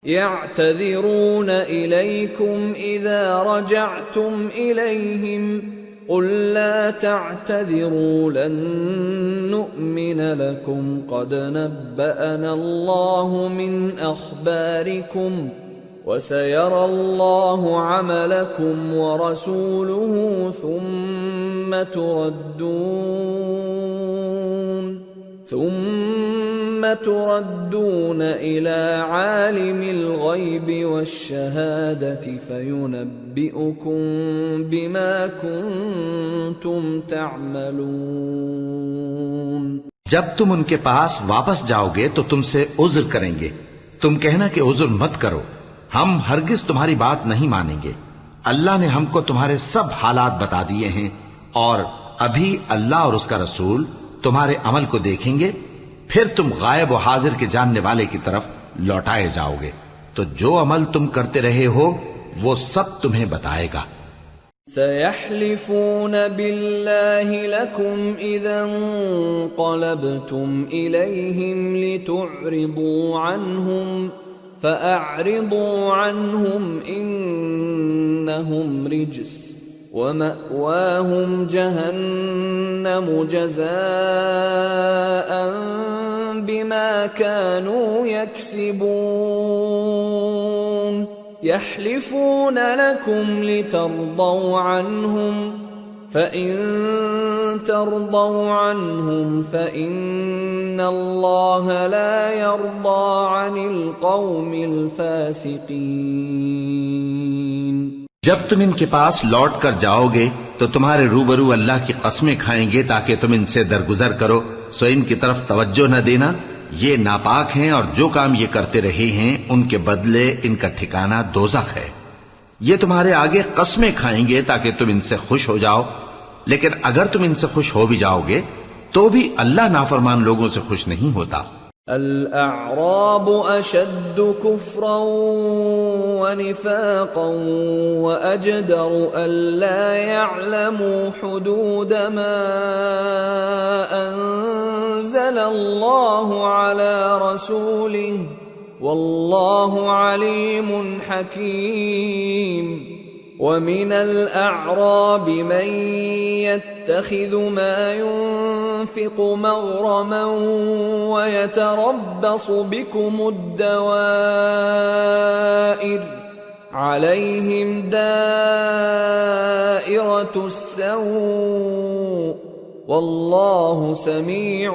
يعتذرون إليكم إذا رجعتم إليهم قل لا تعتذروا لن نؤمن لكم قد نبأنا الله من أخباركم وسيرى الله عملكم ورسوله ثم تردون إلى عالم الغيب والشهادة فينبئكم بما كنتم تعملون۔ جب تم ان کے پاس واپس جاؤ گے تو تم سے عذر کریں گے، تم کہنا کہ عذر مت کرو، ہم ہرگز تمہاری بات نہیں مانیں گے۔ اللہ نے ہم کو تمہارے سب حالات بتا دیے ہیں، اور ابھی اللہ اور اس کا رسول تمہارے عمل کو دیکھیں گے، پھر تم غائب و حاضر کے جاننے والے کی طرف لوٹائے جاؤ گے، تو جو عمل تم کرتے رہے ہو وہ سب تمہیں بتائے گا۔ سيحلفون بالله لكم إذا انقلبتم إليهم لتعرضوا عنهم فأعرضوا عنهم إنهم رجس ومأواهم جهنم جزاء بما كانوا يكسبون يحلفون لكم لترضوا عنهم فإن ترضوا عنهم فإن الله لا يرضى عن القوم الفاسقين۔ جب تم ان کے پاس لوٹ کر جاؤ گے تو تمہارے روبرو اللہ کی قسمیں کھائیں گے تاکہ تم ان سے درگزر کرو، سو ان کی طرف توجہ نہ دینا، یہ ناپاک ہیں اور جو کام یہ کرتے رہے ہیں ان کے بدلے ان کا ٹھکانہ دوزخ ہے۔ یہ تمہارے آگے قسمیں کھائیں گے تاکہ تم ان سے خوش ہو جاؤ، لیکن اگر تم ان سے خوش ہو بھی جاؤ گے تو بھی اللہ نافرمان لوگوں سے خوش نہیں ہوتا۔ الأعراب أشد كفرا ونفاقا وأجدر ألا يعلموا حدود ما أنزل الله على رسوله والله عليم حكيم۔ ومن الأعراب من يتخذ ما ينفق مغرما ويتربص بكم الدوائر عليهم دائرة السوء والله سميع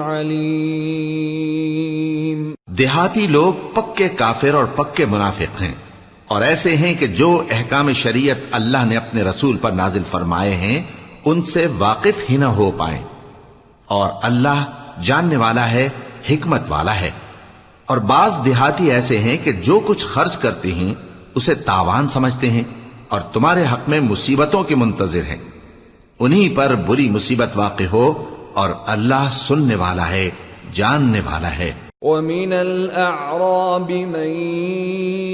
عليم۔ دیہاتی لوگ پکے کافر اور پکے منافق ہیں، اور ایسے ہیں کہ جو احکام شریعت اللہ نے اپنے رسول پر نازل فرمائے ہیں ان سے واقف ہی نہ ہو پائیں، اور اللہ جاننے والا ہے، حکمت والا ہے۔ اور بعض دیہاتی ایسے ہیں کہ جو کچھ خرچ کرتے ہیں اسے تاوان سمجھتے ہیں اور تمہارے حق میں مصیبتوں کے منتظر ہیں، انہی پر بری مصیبت واقع ہو، اور اللہ سننے والا ہے، جاننے والا ہے۔ وَمِنَ الْأَعْرَابِ مَن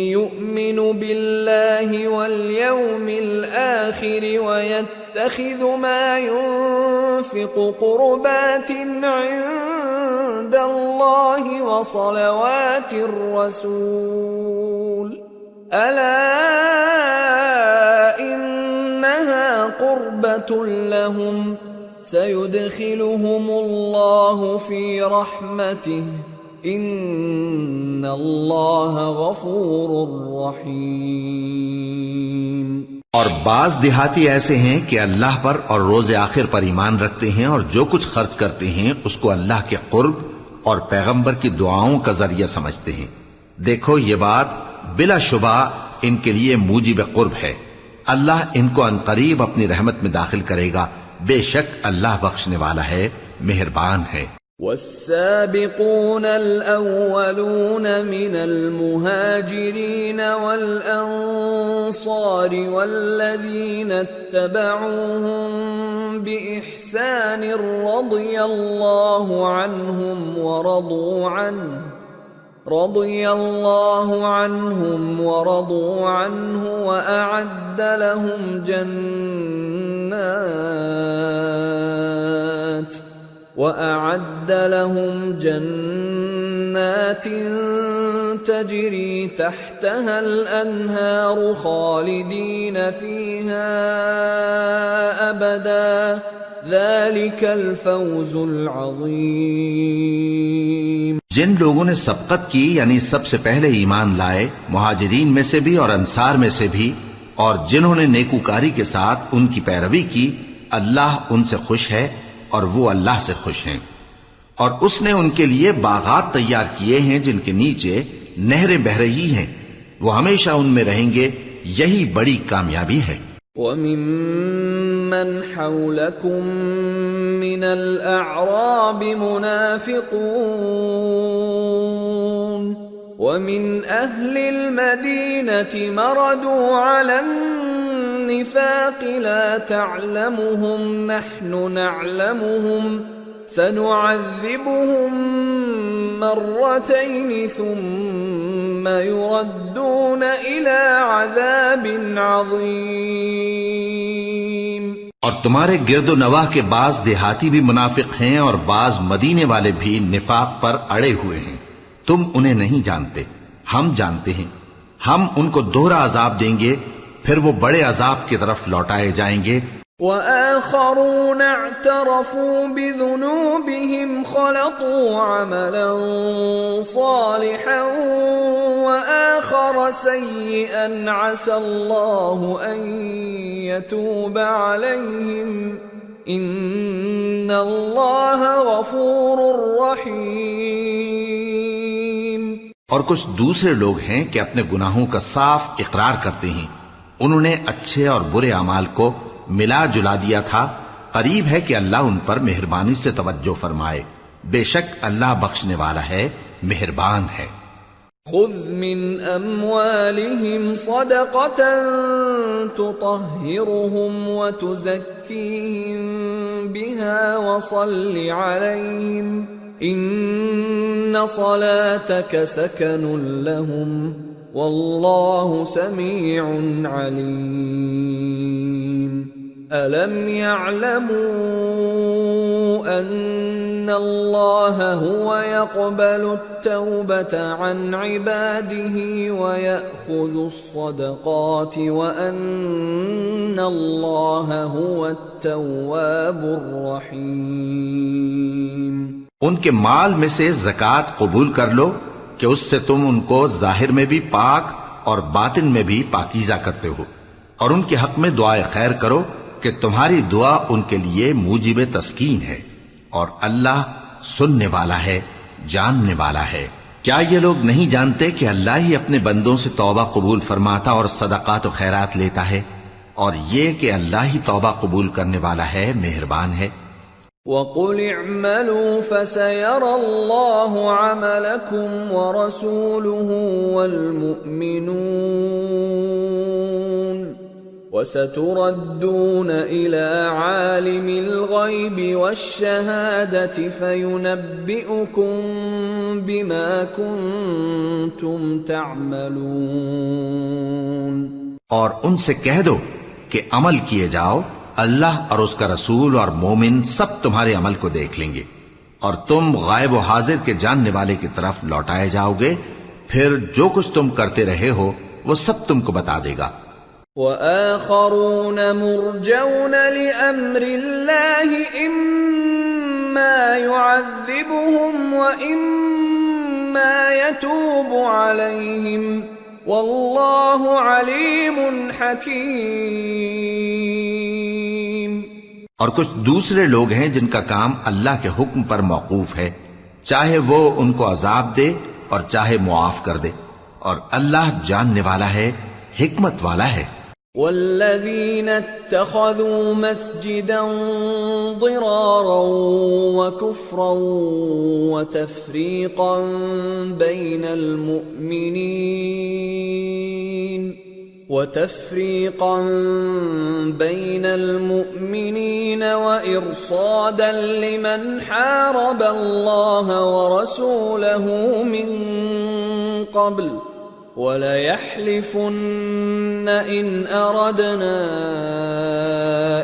يُؤْمِنُ بِاللَّهِ وَالْيَوْمِ الْآخِرِ وَيَتَّخِذُ مَا يُنفِقُ قُرُبَاتٍ عِندَ اللَّهِ وَصَلَوَاتِ الرَّسُولِ أَلَا إِنَّهَا قُرْبَةٌ لَهُمْ سَيُدْخِلُهُمُ اللَّهُ فِي رَحْمَتِهِ ان اللہ غفور رحیم۔ اور بعض دیہاتی ایسے ہیں کہ اللہ پر اور روز آخر پر ایمان رکھتے ہیں اور جو کچھ خرچ کرتے ہیں اس کو اللہ کے قرب اور پیغمبر کی دعاؤں کا ذریعہ سمجھتے ہیں۔ دیکھو یہ بات بلا شبہ ان کے لیے موجب قرب ہے، اللہ ان کو عنقریب اپنی رحمت میں داخل کرے گا، بے شک اللہ بخشنے والا ہے، مہربان ہے۔ والسابقون الأولون من المهاجرين والأنصار والذين اتبعوهم بإحسان رضي الله عنهم ورضوا عنه وأعد لهم جنات جنات تجری تحتها الانہار خالدین فیہا ابدا ذلک الفوز العظیم۔ جن لوگوں نے سبقت کی یعنی سب سے پہلے ایمان لائے، مہاجرین میں سے بھی اور انصار میں سے بھی، اور جنہوں نے نیکوکاری کے ساتھ ان کی پیروی کی، اللہ ان سے خوش ہے اور وہ اللہ سے خوش ہیں۔ اور اس نے ان کے لیے باغات تیار کیے ہیں جن کے نیچے نہریں بہہ رہی ہیں، وہ ہمیشہ ان میں رہیں گے، یہی بڑی کامیابی ہے۔ وَمِمَّنْ حَوْلَكُمْ مِنَ الْأَعْرَابِ مُنَافِقُونَ وَمِنْ أَهْلِ الْمَدِينَةِ مَرَدُوا عَلَى النِّفَاقِ لَا تَعْلَمُهُمْ نَحْنُ نَعْلَمُهُمْ سَنُعَذِّبُهُمْ مرتين ثم يردون إلى عذاب عظيم۔ اور تمہارے گرد و نواح کے بعض دیہاتی بھی منافق ہیں اور بعض مدینے والے بھی نفاق پر اڑے ہوئے ہیں، تم انہیں نہیں جانتے، ہم جانتے ہیں، ہم ان کو دوہرا عذاب دیں گے، پھر وہ بڑے عذاب کی طرف لوٹائے جائیں گے۔ وآخرون اعترفوا بذنوبهم خلطوا عملا صالحا وآخر سيئا عسى الله أن يتوب عليهم إن الله غفور رحيم۔ اور کچھ دوسرے لوگ ہیں کہ اپنے گناہوں کا صاف اقرار کرتے ہیں، انہوں نے اچھے اور برے اعمال کو ملا جلا دیا تھا، قریب ہے کہ اللہ ان پر مہربانی سے توجہ فرمائے، بے شک اللہ بخشنے والا ہے، مہربان ہے۔ خذ من اموالهم صدقة تطهرهم وتزكيهم بها وصل عليهم ان صلاتك سكن لهم والله سميع عليم۔ أَلَمْ يَعْلَمُوا أَنَّ اللَّهَ هُوَ يَقْبَلُ التَّوْبَةَ عَنْ عِبَادِهِ وَيَأْخُذُ الصَّدَقَاتِ وَأَنَّ اللَّهَ هُوَ التَّوَّابُ الرَّحِيمُ۔ ان کے مال میں سے زکوٰۃ قبول کر لو کہ اس سے تم ان کو ظاہر میں بھی پاک اور باطن میں بھی پاکیزہ کرتے ہو، اور ان کے حق میں دعائے خیر کرو کہ تمہاری دعا ان کے لیے موجب تسکین ہے، اور اللہ سننے والا ہے، جاننے والا ہے۔ کیا یہ لوگ نہیں جانتے کہ اللہ ہی اپنے بندوں سے توبہ قبول فرماتا اور صدقات و خیرات لیتا ہے، اور یہ کہ اللہ ہی توبہ قبول کرنے والا ہے، مہربان ہے۔ وَقُلِ اعْمَلُوا فَسَيَرَى اللَّهُ عَمَلَكُمْ وَرَسُولُهُ وَالْمُؤْمِنُونَ وَسَتُرَدُّونَ إِلَى عَالِمِ الْغَيْبِ وَالشَّهَادَةِ فَيُنَبِّئُكُم بِمَا كُنتُمْ تَعْمَلُونَ۔ اور ان سے کہہ دو کہ عمل کیے جاؤ، اللہ اور اس کا رسول اور مومن سب تمہارے عمل کو دیکھ لیں گے، اور تم غائب و حاضر کے جاننے والے کی طرف لوٹائے جاؤ گے، پھر جو کچھ تم کرتے رہے ہو وہ سب تم کو بتا دے گا۔ وآخرون مرجون لأمر الله إما يعذبهم وإما يتوب عليهم والله عليم حكيم۔ اور کچھ دوسرے لوگ ہیں جن کا کام اللہ کے حکم پر موقوف ہے، چاہے وہ ان کو عذاب دے اور چاہے معاف کر دے، اور اللہ جاننے والا ہے، حکمت والا ہے۔ والذين اتخذوا مسجدا ضرارا وكفرا وتفريقا بين المؤمنين وإرصادا لمن حارب الله ورسوله من قبل وَلَيَحْلِفُنَّ إِنْ أَرَدْنَا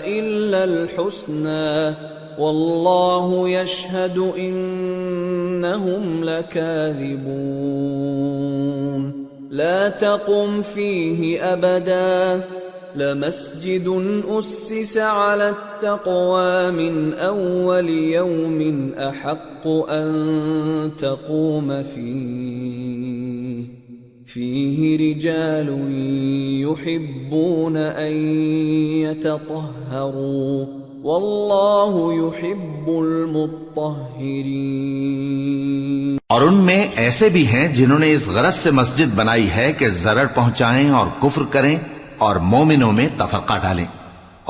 إِلَّا الْحُسْنَى واللہ یشہد انہم لکاذبون لا تقم فیہ ابدا لمسجد أسس على التقوى من أول يوم أحق أن تقوم فيه رجال يحبون أن يتطهروا والله يحب المطهرين. اور ان میں ایسے بھی ہیں جنہوں نے اس غرض سے مسجد بنائی ہے کہ ضرر پہنچائیں اور کفر کریں اور مومنوں میں تفرقہ ڈالیں.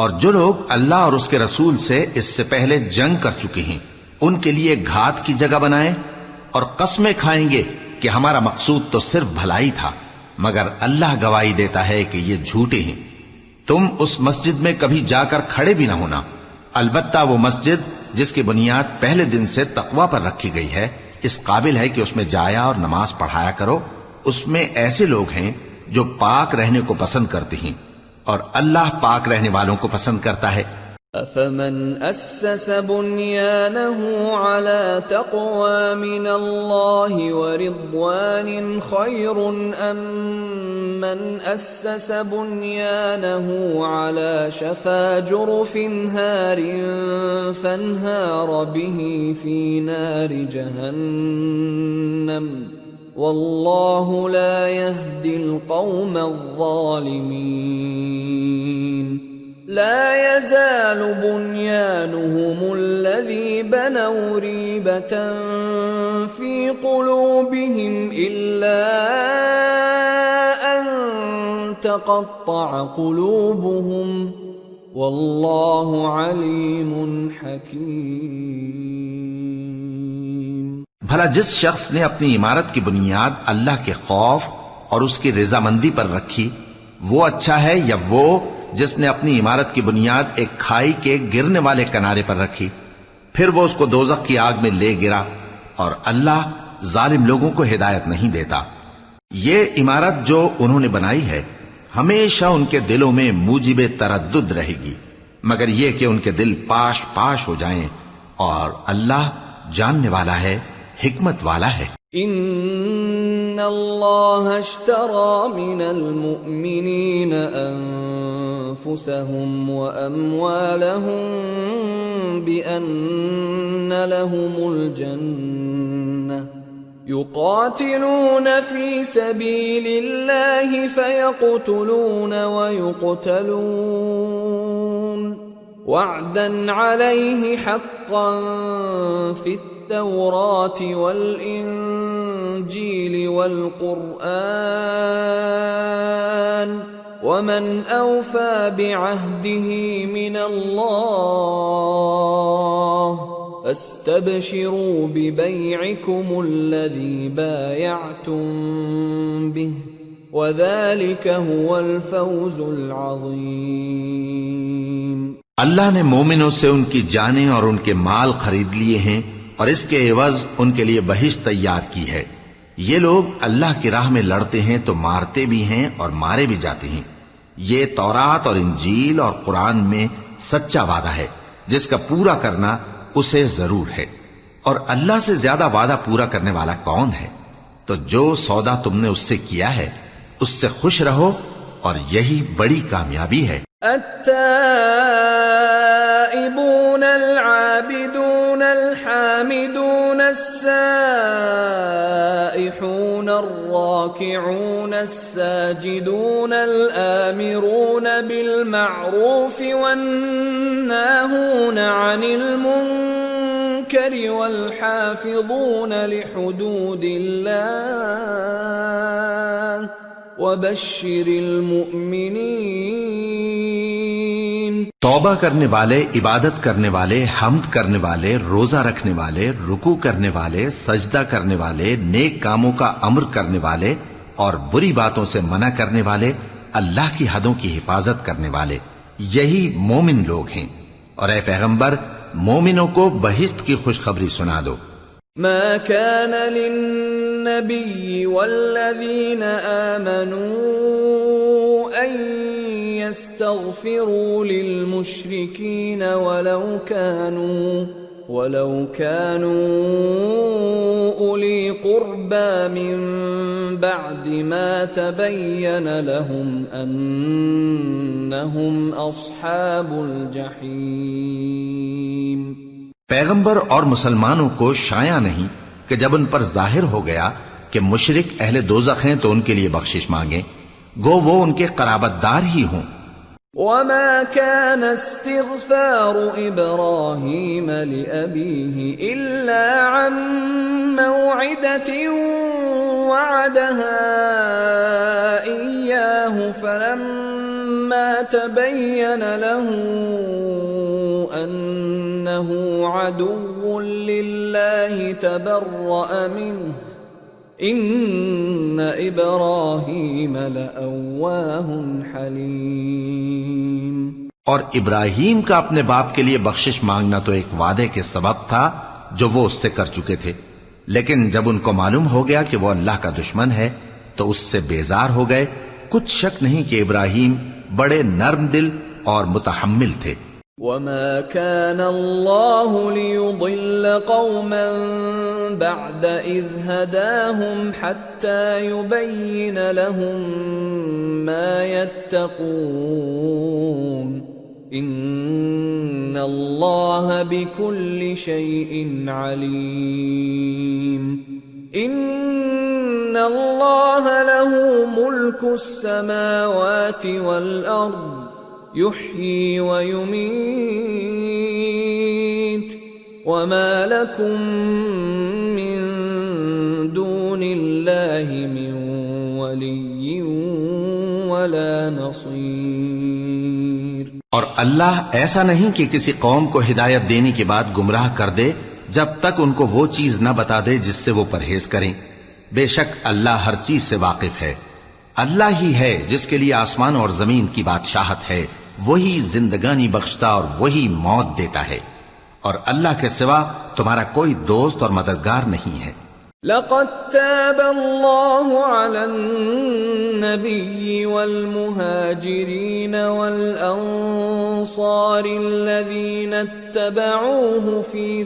اور جو لوگ اللہ اور اس کے رسول سے اس سے پہلے جنگ کر چکے ہیں ان کے لیے گھات کی جگہ بنائیں اور قسمیں کھائیں گے کہ ہمارا مقصود تو صرف بھلائی تھا، مگر اللہ گواہی دیتا ہے کہ یہ جھوٹے ہیں. تم اس مسجد میں کبھی جا کر کھڑے بھی نہ ہونا، البتہ وہ مسجد جس کی بنیاد پہلے دن سے تقوی پر رکھی گئی ہے اس قابل ہے کہ اس میں جایا اور نماز پڑھایا کرو. اس میں ایسے لوگ ہیں جو پاک رہنے کو پسند کرتے ہیں اور اللہ پاک رہنے والوں کو پسند کرتا ہے. أفمن أسس بنيانه على تقوى من الله ورضوان خير أم من أسس بنيانه على شفا جرف هار فانهار به في نار جهنم والله لا يهدي القوم الظالمين. لا يزال بنيانهم الذي بنوا ريبة في قلوبهم إلا أن تقطع قلوبهم والله عليم حكيم. بھلا جس شخص نے اپنی عمارت کی بنیاد اللہ کے خوف اور اس کی رضامندی پر رکھی وہ اچھا ہے یا وہ جس نے اپنی عمارت کی بنیاد ایک کھائی کے گرنے والے کنارے پر رکھی پھر وہ اس کو دوزخ کی آگ میں لے گرا، اور اللہ ظالم لوگوں کو ہدایت نہیں دیتا. یہ عمارت جو انہوں نے بنائی ہے ہمیشہ ان کے دلوں میں موجب تردد رہے گی، مگر یہ کہ ان کے دل پاش پاش ہو جائیں، اور اللہ جاننے والا ہے، حکمت والا ہے. ان اللہ اشترى من المؤمنین انفسهم واموالهم بان لهم الجنة يقاتلون في سبيل الله فيقتلون ويقتلون وعدا عليه حقا في التوراة والإنجيل والقرآن ومن أوفى بعهده من الله فاستبشروا ببيعكم الذي بايعتم به وذلك هو الفوز العظيم. اللہ نے مومنوں سے ان کی جانیں اور ان کے مال خرید لیے ہیں اور اس کے عوض ان کے لیے بہشت تیار کی ہے. یہ لوگ اللہ کی راہ میں لڑتے ہیں تو مارتے بھی ہیں اور مارے بھی جاتے ہیں. یہ تورات اور انجیل اور قرآن میں سچا وعدہ ہے جس کا پورا کرنا اسے ضرور ہے، اور اللہ سے زیادہ وعدہ پورا کرنے والا کون ہے؟ تو جو سودا تم نے اس سے کیا ہے اس سے خوش رہو، اور یہی بڑی کامیابی ہے. التائبون العابدون الحامدون السائحون الراكعون الساجدون الآمرون بالمعروف والناهون عن المنكر والحافظون لحدود الله وبشر المؤمنین. توبہ کرنے والے، عبادت کرنے والے، حمد کرنے والے، روزہ رکھنے والے، رکوع کرنے والے، سجدہ کرنے والے، نیک کاموں کا امر کرنے والے اور بری باتوں سے منع کرنے والے، اللہ کی حدوں کی حفاظت کرنے والے، یہی مومن لوگ ہیں. اور اے پیغمبر مومنوں کو بہشت کی خوشخبری سنا دو. ما كان للنبي والذين آمنوا أن يستغفروا للمشركين ولو كانوا أولي قربى من بعد ما تبين لهم أنهم أصحاب الجحيم۔ پیغمبر اور مسلمانوں کو شایع نہیں کہ جب ان پر ظاہر ہو گیا کہ مشرک اہل دوزخ ہیں تو ان کے لیے بخشش مانگیں، گو وہ ان کے قرابت دار ہی ہوں۔ وما كان استغفار إبراهيم لأبيه إلا عن موعدة وعدها إياه فلما تبين له أنه عدو لله تبرأ منه ان ابراہیم لأواہ حلیم۔ اور ابراہیم کا اپنے باپ کے لیے بخشش مانگنا تو ایک وعدے کے سبب تھا جو وہ اس سے کر چکے تھے، لیکن جب ان کو معلوم ہو گیا کہ وہ اللہ کا دشمن ہے تو اس سے بیزار ہو گئے۔ کچھ شک نہیں کہ ابراہیم بڑے نرم دل اور متحمل تھے۔ وما كان الله ليضل قوما بعد إذ هداهم حتى يبين لهم ما يتقون إن الله بكل شيء عليم۔ إن الله له ملك السماوات والأرض يحيي ويميت وما لكم من دون الله من ولي ولا نصير۔ اور اللہ ایسا نہیں کہ کسی قوم کو ہدایت دینے کے بعد گمراہ کر دے جب تک ان کو وہ چیز نہ بتا دے جس سے وہ پرہیز کریں۔ بے شک اللہ ہر چیز سے واقف ہے۔ اللہ ہی ہے جس کے لیے آسمان اور زمین کی بادشاہت ہے، وہی زندگانی بخشتا اور وہی موت دیتا ہے، اور اللہ کے سوا تمہارا کوئی دوست اور مددگار نہیں ہے۔ لقد تاب الله على النبي والمهاجرين والأنصار الذين اتبعوه في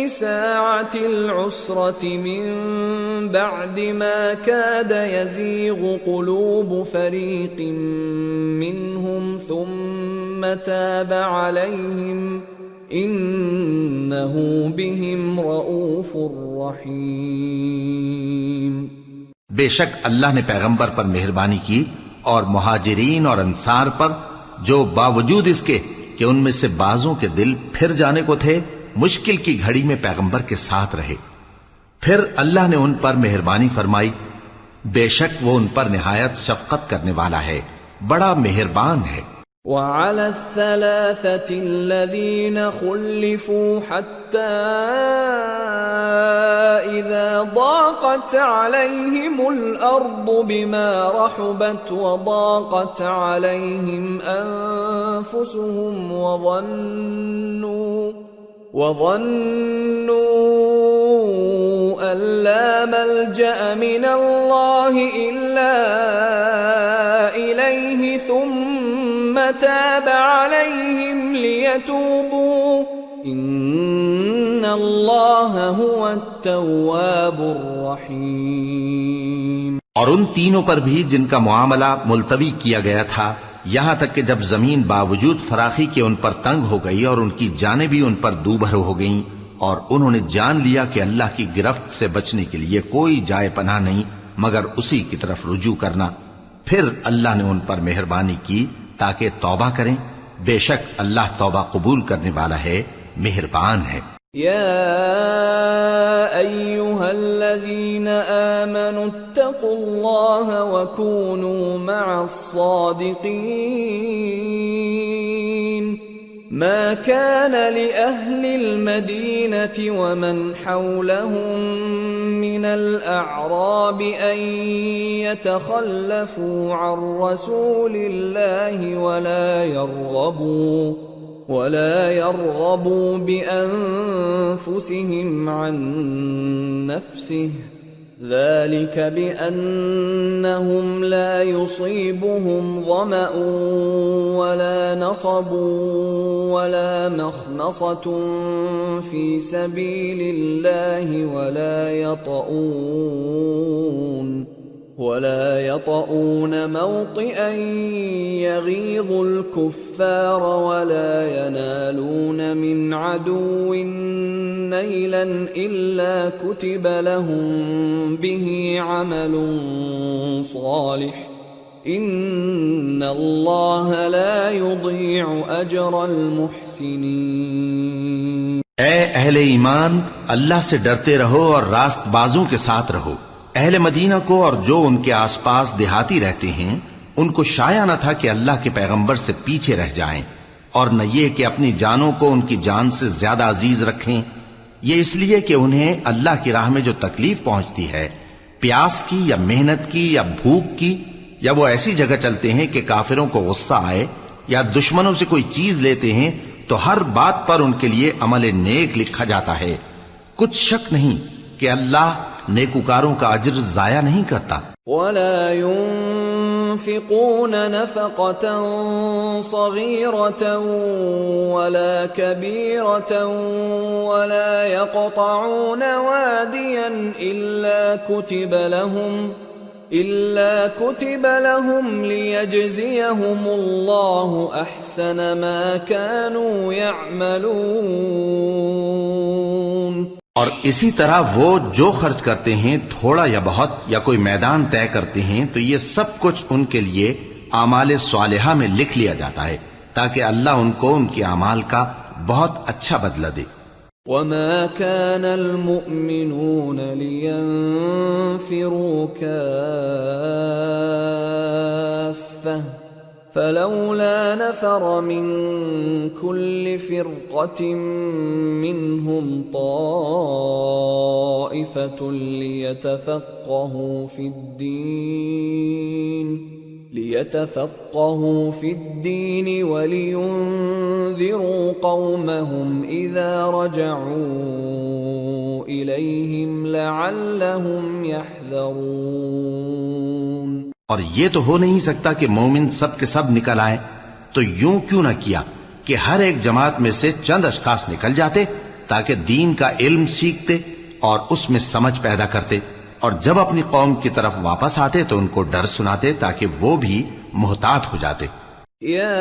ساعة العسرة من بعد ما كاد يزيغ قلوب فريق منهم ثم تاب عليهم إنه بهم رؤوف رحيم۔ بے شک اللہ نے پیغمبر پر مہربانی کی اور مہاجرین اور انصار پر جو باوجود اس کے کہ ان میں سے بعضوں کے دل پھر جانے کو تھے مشکل کی گھڑی میں پیغمبر کے ساتھ رہے، پھر اللہ نے ان پر مہربانی فرمائی۔ بے شک وہ ان پر نہایت شفقت کرنے والا ہے، بڑا مہربان ہے۔ وعلى الثلاثة الذين خلفوا حتى إذا ضاقت عليهم الأرض بما رحبت وضاقت عليهم أنفسهم وظنوا أن لا ملجأ من الله إلا إليه ثم تاب عليهم ليتوبوا ان اللہ هو التواب الرحیم۔ اور ان تینوں پر بھی جن کا معاملہ ملتوی کیا گیا تھا، یہاں تک کہ جب زمین باوجود فراخی کے ان پر تنگ ہو گئی اور ان کی جانیں بھی ان پر دوبھر ہو گئیں، اور انہوں نے جان لیا کہ اللہ کی گرفت سے بچنے کے لیے کوئی جائے پناہ نہیں مگر اسی کی طرف رجوع کرنا، پھر اللہ نے ان پر مہربانی کی تاکہ توبہ کریں۔ بے شک اللہ توبہ قبول کرنے والا ہے، مہربان ہے۔ یا ایھا الذین آمنوا اتقوا اللہ وکونوا مع الصادقین۔ ما كان لأهل المدينة ومن حولهم من الأعراب أن يتخلفوا عن رسول الله ولا يرغبوا بأنفسهم عن نفسه ذلك بأنهم لا يصيبهم ظمأ ولا نصب ولا مخمصة في سبيل الله ولا يطؤون موطئا يغيظ الكفار ولا ينالون من عدو نيلا إلا كتب لهم به عمل صالح إن الله لا يضيع أجر المحسنين۔ اے اہل ایمان، اللہ سے ڈرتے رہو اور راست بازوں کے ساتھ رہو۔ اہل مدینہ کو اور جو ان کے آس پاس دیہاتی رہتے ہیں ان کو شایع نہ تھا کہ اللہ کے پیغمبر سے پیچھے رہ جائیں، اور نہ یہ کہ اپنی جانوں کو ان کی جان سے زیادہ عزیز رکھیں، یہ اس لیے کہ انہیں اللہ کی راہ میں جو تکلیف پہنچتی ہے، پیاس کی یا محنت کی یا بھوک کی، یا وہ ایسی جگہ چلتے ہیں کہ کافروں کو غصہ آئے یا دشمنوں سے کوئی چیز لیتے ہیں، تو ہر بات پر ان کے لیے عمل نیک لکھا جاتا ہے۔ کچھ شک نہیں کہ اللہ نیکوکاروں کا اجر ضائع نہیں کرتا۔ ولا ينفقون نفقة صغيرة ولا كبيرة ولا يقطعون واديا إلا كتب لهم ليجزيهم الله أحسن ما كانوا يعملون۔ اور اسی طرح وہ جو خرچ کرتے ہیں، تھوڑا یا بہت، یا کوئی میدان طے کرتے ہیں، تو یہ سب کچھ ان کے لیے اعمال صالحہ میں لکھ لیا جاتا ہے تاکہ اللہ ان کو ان کے اعمال کا بہت اچھا بدلہ دے۔ وما كان المؤمنون لينفروا كافة فلولا نفر من كل فرقة منهم طائفة ليتفقهوا في الدين ولينذروا قومهم إذا رجعوا إليهم لعلهم يحذرون۔ اور یہ تو ہو نہیں سکتا کہ مومن سب کے سب نکل آئیں، تو یوں کیوں نہ کیا کہ ہر ایک جماعت میں سے چند اشخاص نکل جاتے تاکہ دین کا علم سیکھتے اور اس میں سمجھ پیدا کرتے، اور جب اپنی قوم کی طرف واپس آتے تو ان کو ڈر سناتے تاکہ وہ بھی محتاط ہو جاتے۔ یا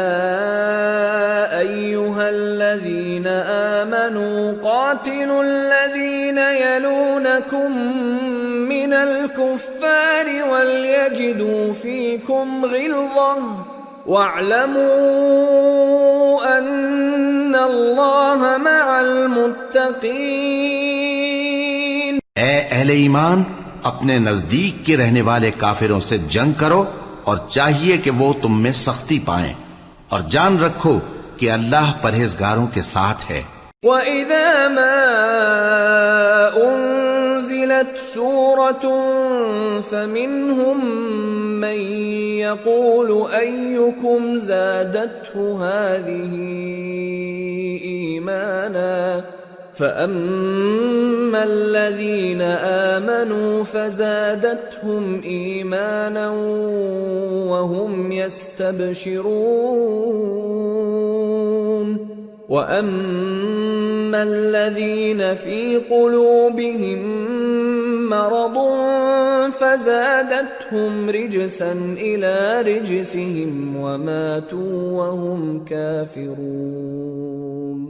ایھا الذین آمنوا قاتلوا الذین یلونکم من الكفار وليجدوا فيكم غلظة واعلموا أن الله مع المتقين۔ اے اہل ایمان، اپنے نزدیک کے رہنے والے کافروں سے جنگ کرو، اور چاہیے کہ وہ تم میں سختی پائیں، اور جان رکھو کہ اللہ پرہیزگاروں کے ساتھ ہے۔ وَإِذَا مَا أُنزِلَتْ سُورَةٌ فَمِنْهُم مَّن يَقُولُ أَيُّكُمْ زَادَتْهُ هَٰذِهِ إِيمَانًا فَأَمَّا الَّذِينَ آمَنُوا فَزَادَتْهُمْ إِيمَانًا وَهُمْ يَسْتَبْشِرُونَ وَأَمَّا الَّذِينَ فِي قُلُوبِهِم مَّرَضٌ فَزَادَتْهُمْ رِجْسًا إِلَىٰ رِجْسِهِمْ وَمَاتُوا وَهُمْ كَافِرُونَ۔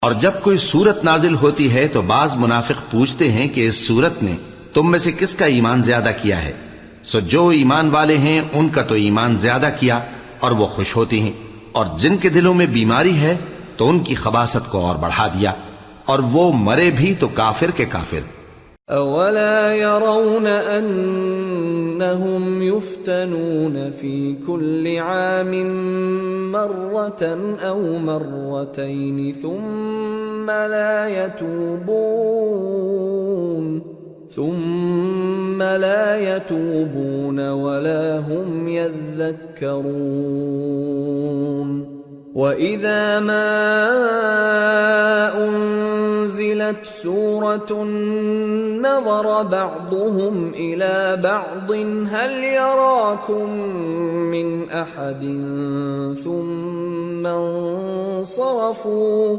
اور جب کوئی سورت نازل ہوتی ہے تو بعض منافق پوچھتے ہیں کہ اس سورت نے تم میں سے کس کا ایمان زیادہ کیا ہے؟ سو جو ایمان والے ہیں ان کا تو ایمان زیادہ کیا اور وہ خوش ہوتی ہیں، اور جن کے دلوں میں بیماری ہے تو ان کی خباثت کو اور بڑھا دیا، اور وہ مرے بھی تو کافر کے کافر۔ اولا يرون انهم يفتنون في كل عام مرة او مرتين ثم لا يتوبون ولا هم يذكرون۔ وَإِذَا مَا أُنزِلَتْ أنزلت سورة نظر بعضهم إلى بعض هل يراكم من أحد ثم انصرفوا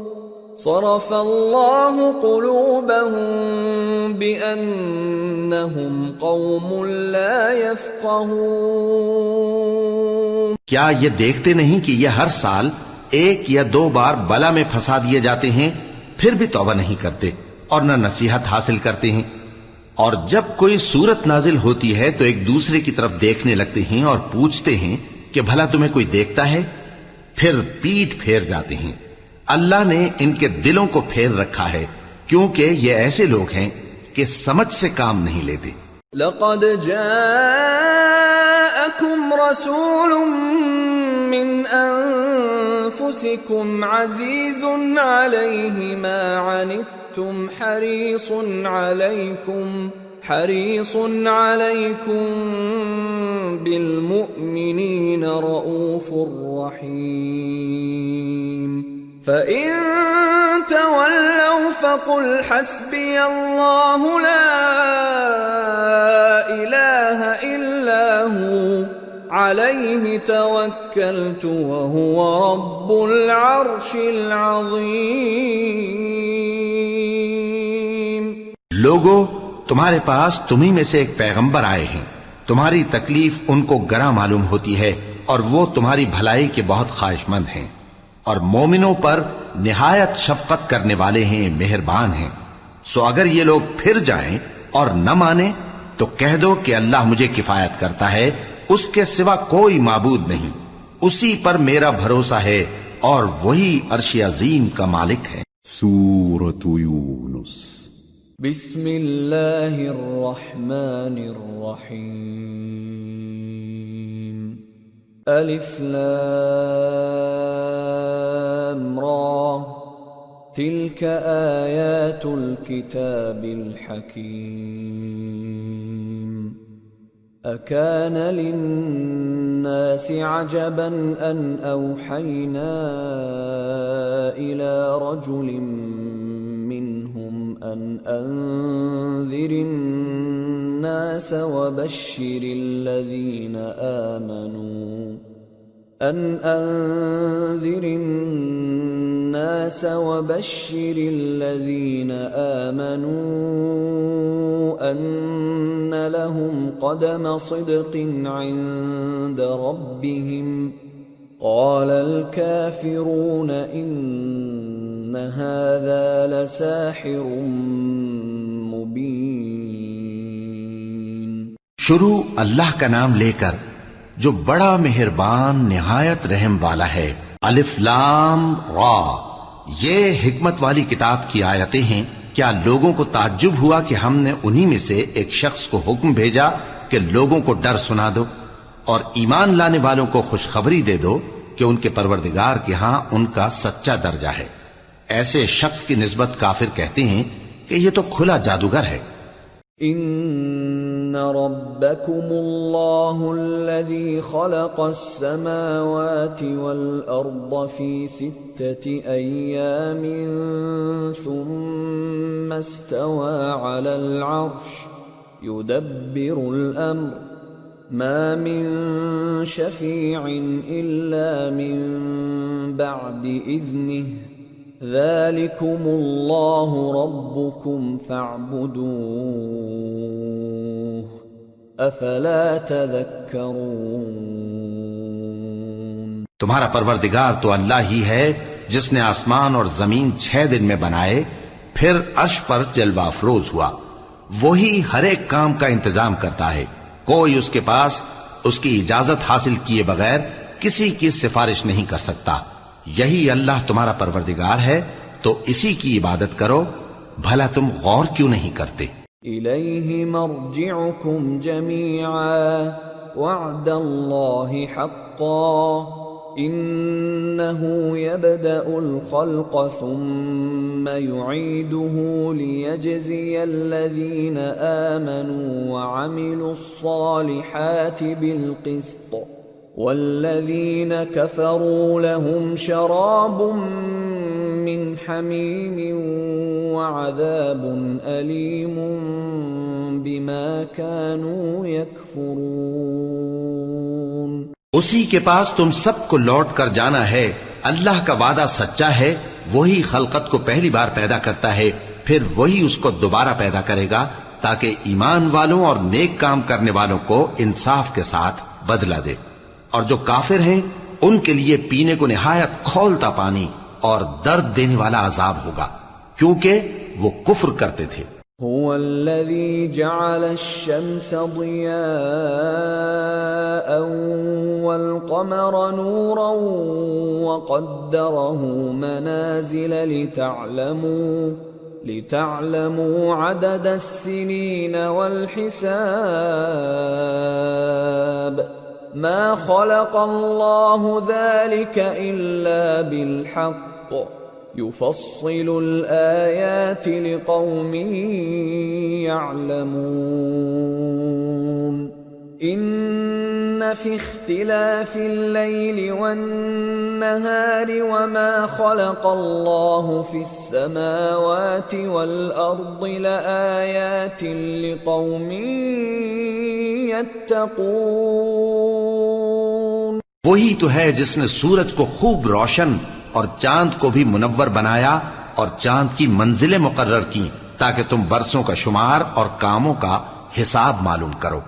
صرف الله قلوبهم بأنهم قوم لا يفقهون۔ کیا یہ دیکھتے نہیں کہ یہ ہر سال ایک یا دو بار بلا میں پھنسا دیے جاتے ہیں، پھر بھی توبہ نہیں کرتے اور نہ نصیحت حاصل کرتے ہیں؟ اور جب کوئی صورت نازل ہوتی ہے تو ایک دوسرے کی طرف دیکھنے لگتے ہیں اور پوچھتے ہیں کہ بھلا تمہیں کوئی دیکھتا ہے؟ پھر پیٹ پھیر جاتے ہیں۔ اللہ نے ان کے دلوں کو پھیر رکھا ہے کیونکہ یہ ایسے لوگ ہیں کہ سمجھ سے کام نہیں لیتے۔ لقد جاءكم رسول من أنفسكم عزيز عليه ما عنتم حريص عليكم بالمؤمنين رؤوف رحيم فإن تولوا فقل حسبي الله لا إله إلا هو عليه توكلت وهو رب العرش العظيم۔ لوگو، تمہارے پاس تمہیں میں سے ایک پیغمبر آئے ہیں، تمہاری تکلیف ان کو گراں معلوم ہوتی ہے اور وہ تمہاری بھلائی کے بہت خواہش مند ہیں، اور مومنوں پر نہایت شفقت کرنے والے ہیں، مہربان ہیں۔ سو اگر یہ لوگ پھر جائیں اور نہ مانیں تو کہہ دو کہ اللہ مجھے کفایت کرتا ہے، اس کے سوا کوئی معبود نہیں، اسی پر میرا بھروسہ ہے اور وہی عرش عظیم کا مالک ہے۔ سورة یونس۔ بسم اللہ الرحمن الرحیم۔ الف لام را تلك آیات الكتاب الحکیم۔ أكان للناس عجبا أن أوحينا إلى رجل منهم أن أنذر الناس وبشر الذين آمنوا أن لهم قدم صدق عند ربهم قال الكافرون إن هذا لساحر مبين۔ شروع اللہ کا نام لے کر جو بڑا مہربان نہایت رحم والا ہے۔ الف لام را، یہ حکمت والی کتاب کی آیتیں ہیں۔ کیا لوگوں کو تعجب ہوا کہ ہم نے انہی میں سے ایک شخص کو حکم بھیجا کہ لوگوں کو ڈر سنا دو اور ایمان لانے والوں کو خوشخبری دے دو کہ ان کے پروردگار کے ہاں ان کا سچا درجہ ہے۔ ایسے شخص کی نسبت کافر کہتے ہیں کہ یہ تو کھلا جادوگر ہے۔ ان ربکم اللہ الذی خلق السماوات والارض فی 6 ایام ثم استوى على العرش يدبر الامر ما من شفیع الا من بعد اذنه ذلكم اللہ ربکم فاعبدوه افلا تذکرون۔ تمہارا پروردگار تو اللہ ہی ہے جس نے آسمان اور زمین 6 دن میں بنائے، پھر عرش پر جلوہ افروز ہوا۔ وہی ہر ایک کام کا انتظام کرتا ہے، کوئی اس کے پاس اس کی اجازت حاصل کیے بغیر کسی کی سفارش نہیں کر سکتا۔ یہی اللہ تمہارا پروردگار ہے تو اسی کی عبادت کرو، بھلا تم غور کیوں نہیں کرتے؟ الیہ مرجعکم جمیعا وعد اللہ حقا انه يبدأ الخلق ثم يعيده ليجزي الذين آمنوا وعملوا الصالحات بالقسط والذين كفروا لهم شراب من حميم وعذاب أليم بما كانوا يكفرون۔ اسی کے پاس تم سب کو لوٹ کر جانا ہے، اللہ کا وعدہ سچا ہے، وہی خلقت کو پہلی بار پیدا کرتا ہے، پھر وہی اس کو دوبارہ پیدا کرے گا تاکہ ایمان والوں اور نیک کام کرنے والوں کو انصاف کے ساتھ بدلہ دے۔ اور جو کافر ہیں ان کے لیے پینے کو نہایت کھولتا پانی اور درد دینے والا عذاب ہوگا، کیونکہ وہ کفر کرتے تھے۔ هو الذي جعل الشمس ضياء والقمر نورا وقدره منازل لتعلموا عدد السنين والحساب ما خلق الله ذلك إلا بالحق يفصل الآيات لقوم يعلمون إن في اختلاف الليل والنهار وما خلق الله في السماوات والأرض لآيات لقوم يتقون۔ وہی تو ہے جس نے سورج کو خوب روشن اور چاند کو بھی منور بنایا اور چاند کی منزلیں مقرر کی تاکہ تم برسوں کا شمار اور کاموں کا حساب معلوم کرو۔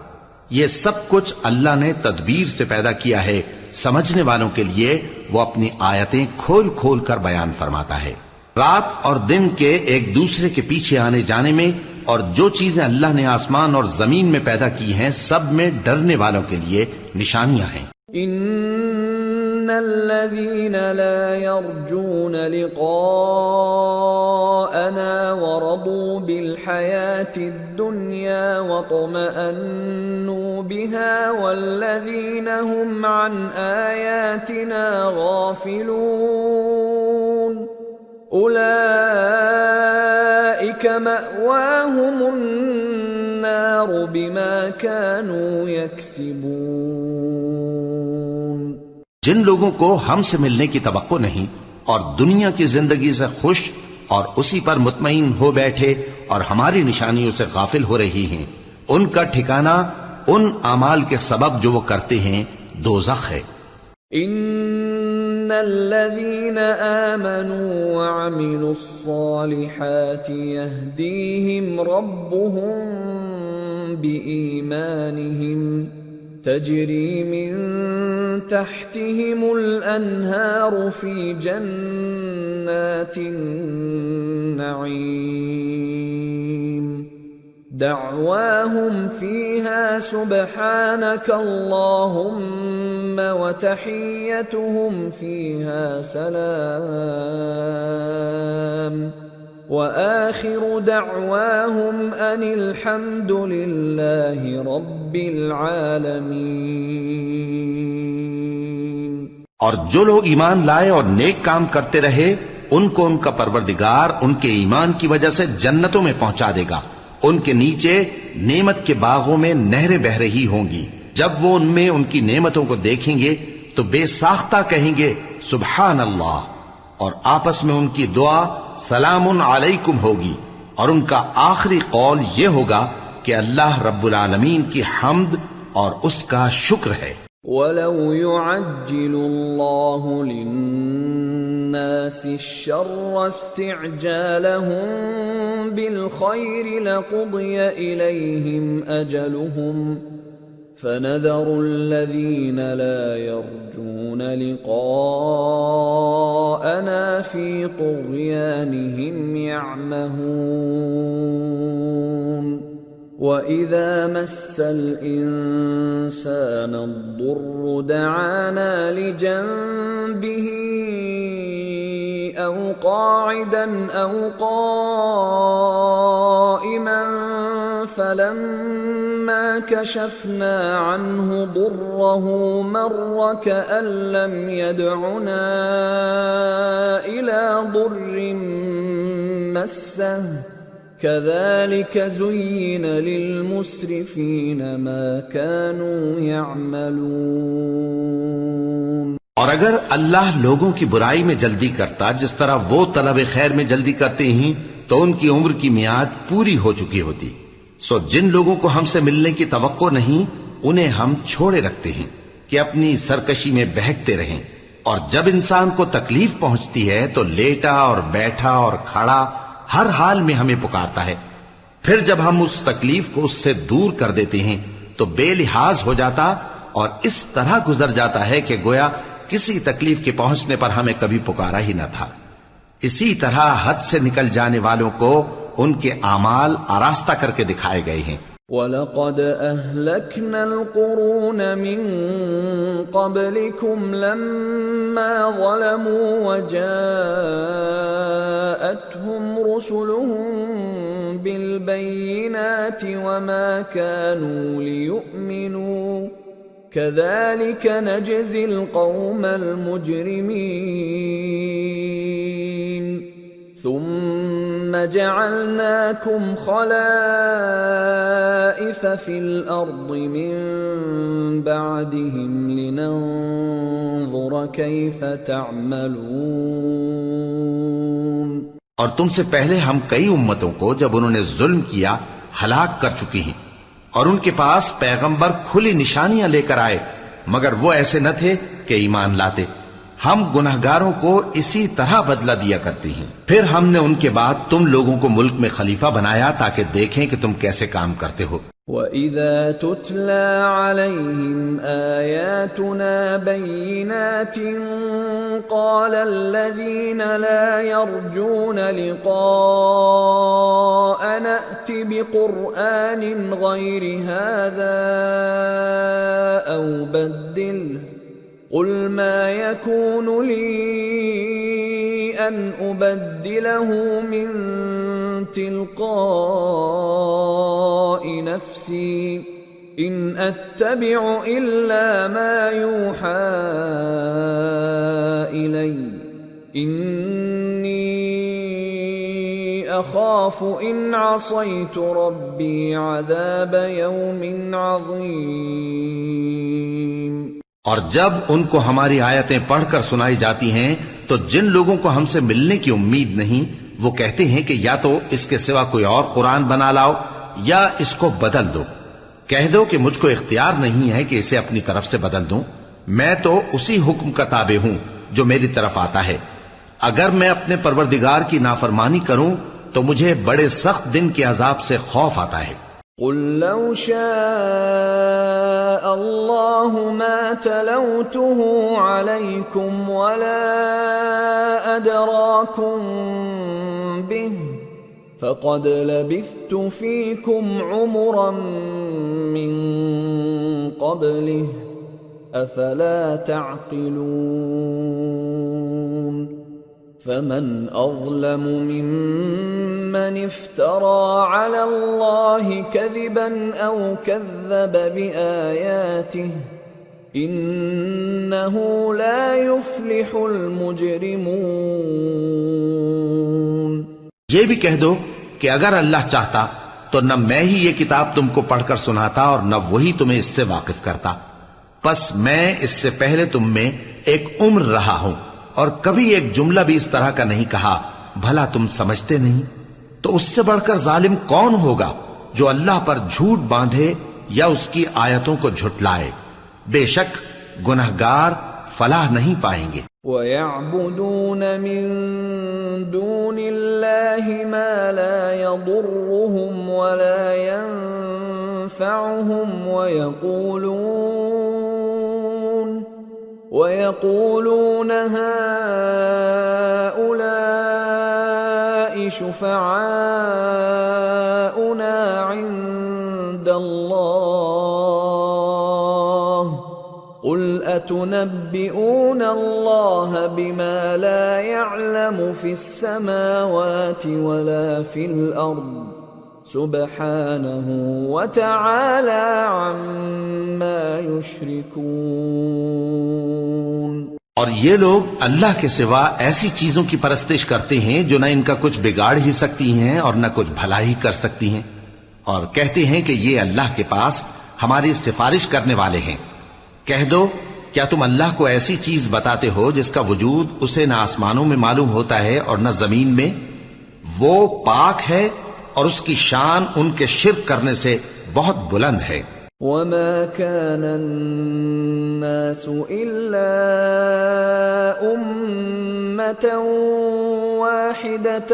یہ سب کچھ اللہ نے تدبیر سے پیدا کیا ہے، سمجھنے والوں کے لیے وہ اپنی آیتیں کھول کھول کر بیان فرماتا ہے۔ رات اور دن کے ایک دوسرے کے پیچھے آنے جانے میں اور جو چیزیں اللہ نے آسمان اور زمین میں پیدا کی ہیں سب میں ڈرنے والوں کے لیے نشانیاں ہیں۔ ان الذين لا يرجون لقاءنا ورضوا بالحياة الدنيا واطمأنوا بها والذين هم عن آياتنا غافلون أولئك مأواهم النار بما كانوا يكسبون۔ جن لوگوں کو ہم سے ملنے کی توقع نہیں اور دنیا کی زندگی سے خوش اور اسی پر مطمئن ہو بیٹھے اور ہماری نشانیوں سے غافل ہو رہی ہیں، ان کا ٹھکانہ ان اعمال کے سبب جو وہ کرتے ہیں دوزخ ہے۔ ان الذين آمنوا وعملوا الصالحات يهديهم ربهم بإيمانهم تجري من تحتهم الأنهار في جنات النعيم دعواهم فيها سبحانك اللهم وتحيتهم فيها سلام وآخر دعواهم أن الحمد لله رب العالمين۔ اور جو لوگ ایمان لائے اور نیک کام کرتے رہے ان کو ان کا پروردگار ان کے ایمان کی وجہ سے جنتوں میں پہنچا دے گا، ان کے نیچے نعمت کے باغوں میں نہریں بہہ رہی ہوں گی، جب وہ ان میں ان کی نعمتوں کو دیکھیں گے تو بے ساختہ کہیں گے سبحان اللہ، اور آپس میں ان کی دعا سلام علیکم ہوگی، اور ان کا آخری قول یہ ہوگا کہ اللہ رب العالمین کی حمد اور اس کا شکر ہے۔ وَلَوْ يُعَجِّلُ اللَّهُ لِلنَّاسِ الشَّرَّ اسْتِعْجَالَهُم بِالْخَيْرِ لَقُضِيَ إِلَيْهِمْ أَجَلُهُمْ فَنَذَرُ الَّذِينَ لَا يَرْجُونَ لِقَاءَنَا فِي طُغْيَانِهِمْ يَعْمَهُونَ وَإِذَا مَسَّ الْإِنسَانَ الضُّرُّ دَعَانَا لِجَنبِهِ أَوْ قَاعِدًا أَوْ قَائِمًا فَلَمَّا كَشَفْنَا عَنْهُ ضُرَّهُ مَرَّ كَأَن لَّمْ يَدْعُنَا إِلَى ضُرٍّ مَّسَّهُ كَذَلِكَ زُيِّنَ لِلْمُسْرِفِينَ مَا كَانُوا يَعْمَلُونَ۔ اور اگر اللہ لوگوں کی برائی میں جلدی کرتا جس طرح وہ طلب خیر میں جلدی کرتے ہیں تو ان کی عمر کی میعاد پوری ہو چکی ہوتی. سو جن لوگوں کو ہم سے ملنے کی توقع نہیں انہیں ہم چھوڑے رکھتے ہیں کہ اپنی سرکشی میں بہکتے رہیں. اور جب انسان کو تکلیف پہنچتی ہے تو لیٹا اور بیٹھا اور کھڑا ہر حال میں ہمیں پکارتا ہے. پھر جب ہم اس تکلیف کو اس سے دور کر دیتے ہیں تو بے لحاظ ہو جاتا اور اس طرح گزر جاتا ہے کہ گویا کسی تکلیف کے پہنچنے پر ہمیں کبھی پکارا ہی نہ تھا. اسی طرح حد سے نکل جانے والوں کو ان کے اعمال آراستہ کر کے دکھائے گئے ہیں. وَلَقَدْ أَهْلَكْنَا الْقُرُونَ مِنْ قَبْلِكُمْ لَمَّا ظَلَمُوا وَجَاءَتْهُمْ رُسُلُهُم بِالْبَيِّنَاتِ وَمَا كَانُوا لِيُؤْمِنُوا كَذَلِكَ نَجْزِي الْقَوْمَ الْمُجْرِمِينَ ثُمَّ جَعَلْنَاكُمْ خَلَائِفَ فِي الْأَرْضِ مِنْ بَعْدِهِمْ لِنَنْظُرَ كَيْفَ تَعْمَلُونَ. اور تم سے پہلے ہم کئی امتوں کو جب انہوں نے ظلم کیا ہلاک کر چکی ہیں اور ان کے پاس پیغمبر کھلی نشانیاں لے کر آئے مگر وہ ایسے نہ تھے کہ ایمان لاتے. ہم گنہگاروں کو اسی طرح بدلہ دیا کرتے ہیں. پھر ہم نے ان کے بعد تم لوگوں کو ملک میں خلیفہ بنایا تاکہ دیکھیں کہ تم کیسے کام کرتے ہو. وَإِذَا تُتْلَى عَلَيْهِمْ آيَاتُنَا بَيِّنَاتٍ قَالَ الَّذِينَ لَا يَرْجُونَ لِقَاءَنَا ائْتِ بِقُرْآنٍ غَيْرِ هَذَا أَوْ بَدِّلْهُ قُلْ مَا يَكُونُ لِي أَنْ أُبَدِّلَهُ مِنْ تِلْقَاءِ نَفْسِي إِنْ أَتَّبِعُ إِلَّا مَا يُوحَى إِلَيَّ إِنِّي أَخَافُ إِنْ عَصَيْتُ رَبِّي عَذَابَ يَوْمٍ عَظِيمٍ. اور جب ان کو ہماری آیتیں پڑھ کر سنائی جاتی ہیں تو جن لوگوں کو ہم سے ملنے کی امید نہیں وہ کہتے ہیں کہ یا تو اس کے سوا کوئی اور قرآن بنا لاؤ یا اس کو بدل دو. کہہ دو کہ مجھ کو اختیار نہیں ہے کہ اسے اپنی طرف سے بدل دوں. میں تو اسی حکم کا تابع ہوں جو میری طرف آتا ہے. اگر میں اپنے پروردگار کی نافرمانی کروں تو مجھے بڑے سخت دن کے عذاب سے خوف آتا ہے. قُلْ لَوْ شَاءَ اللَّهُ مَا تَلَوْتُهُ عَلَيْكُمْ وَلَا أَدْرَاكُمْ بِهِ فَقَدْ لَبِثْتُ فِيكُمْ عُمُرًا مِّن قَبْلِهِ أَفَلَا تَعْقِلُونَ. فَمَنْ أَظْلَمُ مِمَّنِ افْتَرَى عَلَى اللَّهِ كَذِبًا أَوْ كَذَّبَ بِآيَاتِهِ إِنَّهُ لَا يُفْلِحُ الْمُجْرِمُونَ. یہ بھی کہہ دو کہ اگر اللہ چاہتا تو نہ میں ہی یہ کتاب تم کو پڑھ کر سناتا اور نہ وہی تمہیں اس سے واقف کرتا. پس میں اس سے پہلے تم میں ایک عمر رہا ہوں اور کبھی ایک جملہ بھی اس طرح کا نہیں کہا. بھلا تم سمجھتے نہیں؟ تو اس سے بڑھ کر ظالم کون ہوگا جو اللہ پر جھوٹ باندھے یا اس کی آیتوں کو جھٹلائے. بے شک گنہگار فلاح نہیں پائیں گے. وَيَعْبُدُونَ مِن دُونِ اللَّهِ مَا لَا يَضُرُّهُمْ وَلَا يَنفَعُهُمْ وَيَقُولُونَ هَؤُلَاءِ شُفَعَاؤُنَا عِندَ اللَّهِ قُلْ أَتُنَبِّئُونَ اللَّهَ بِمَا لَا يَعْلَمُ فِي السَّمَاوَاتِ وَلَا فِي الْأَرْضِ سُبْحَانَهُ وَتَعَالَى عَمَّا يُشْرِكُونَ. اور یہ لوگ اللہ کے سوا ایسی چیزوں کی پرستش کرتے ہیں جو نہ ان کا کچھ بگاڑ ہی سکتی ہیں اور نہ کچھ بھلا ہی کر سکتی ہیں اور کہتے ہیں کہ یہ اللہ کے پاس ہماری سفارش کرنے والے ہیں. کہہ دو کیا تم اللہ کو ایسی چیز بتاتے ہو جس کا وجود اسے نہ آسمانوں میں معلوم ہوتا ہے اور نہ زمین میں؟ وہ پاک ہے اور اس کی شان ان کے شرک کرنے سے بہت بلند ہے۔ وما كان الناس إلا أمة واحدة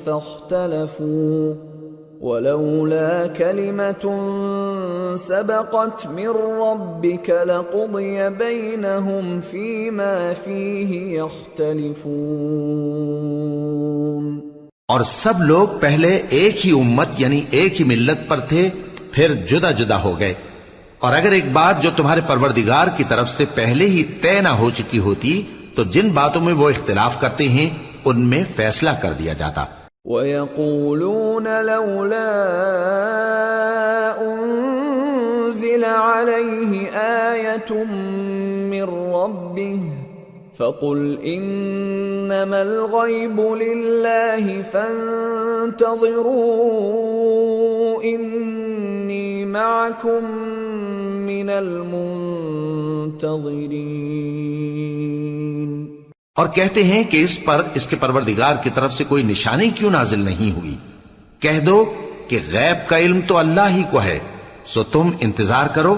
فاختلفوا ولولا كلمة سبقت من ربك لقضي بينهم فيما فيه يختلفون۔ اور سب لوگ پہلے ایک ہی امت یعنی ایک ہی ملت پر تھے، پھر جدا جدا ہو گئے، اور اگر ایک بات جو تمہارے پروردگار کی طرف سے پہلے ہی طے نہ ہو چکی ہوتی تو جن باتوں میں وہ اختلاف کرتے ہیں ان میں فیصلہ کر دیا جاتا۔ وَيَقُولُونَ لَوْلَا أُنزِلَ عَلَيْهِ آيَةٌ مِّن رَّبِّهِ فَقُلْ إِنَّمَا الْغَيْبُ لِلَّهِ فَانتَظِرُوا إِنِّي مَعَكُمْ مِنَ الْمُنتَظِرِينَ۔ اور کہتے ہیں کہ اس پر اس کے پروردگار کی طرف سے کوئی نشانی کیوں نازل نہیں ہوئی؟ کہہ دو کہ غیب کا علم تو اللہ ہی کو ہے، سو تم انتظار کرو،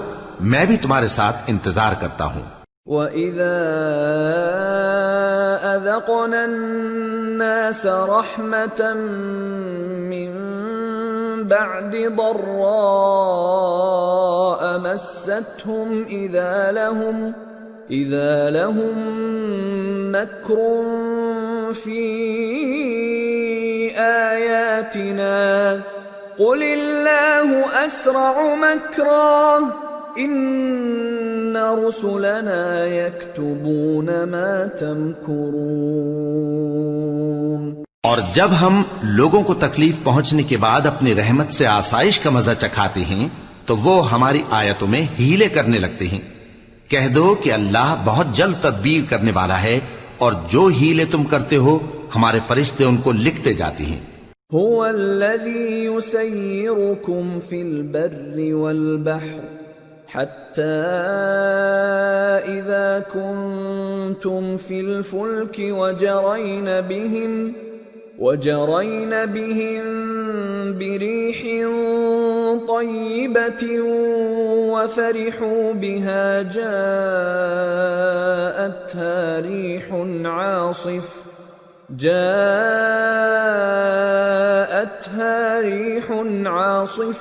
میں بھی تمہارے ساتھ انتظار کرتا ہوں۔ وَإِذَا أَذَقْنَا النَّاسَ رَحْمَةً مِّن بَعْدِ ضَرَّاءَ مَسَّتْهُمْ إِذَا لَهُم مَّكْرٌ فِي آيَاتِنَا قُلِ اللَّهُ أَسْرَعُ مَكْرًا إِنَّ رُسُلَنَا يَكْتُبُونَ مَا تَمْكُرُونَ۔ اور جب ہم لوگوں کو تکلیف پہنچنے کے بعد اپنی رحمت سے آسائش کا مزہ چکھاتے ہیں تو وہ ہماری آیتوں میں ہیلے کرنے لگتے ہیں۔ کہہ دو کہ اللہ بہت جلد تدبیر کرنے والا ہے، اور جو ہیلے تم کرتے ہو ہمارے فرشتے ان کو لکھتے جاتے ہیں۔ هو الذي يسيركم في البر والبحر حتى إذا كنتم في الفلك وجرين بهم بريح طيبة وفرحوا بها جاءتها ريح عاصف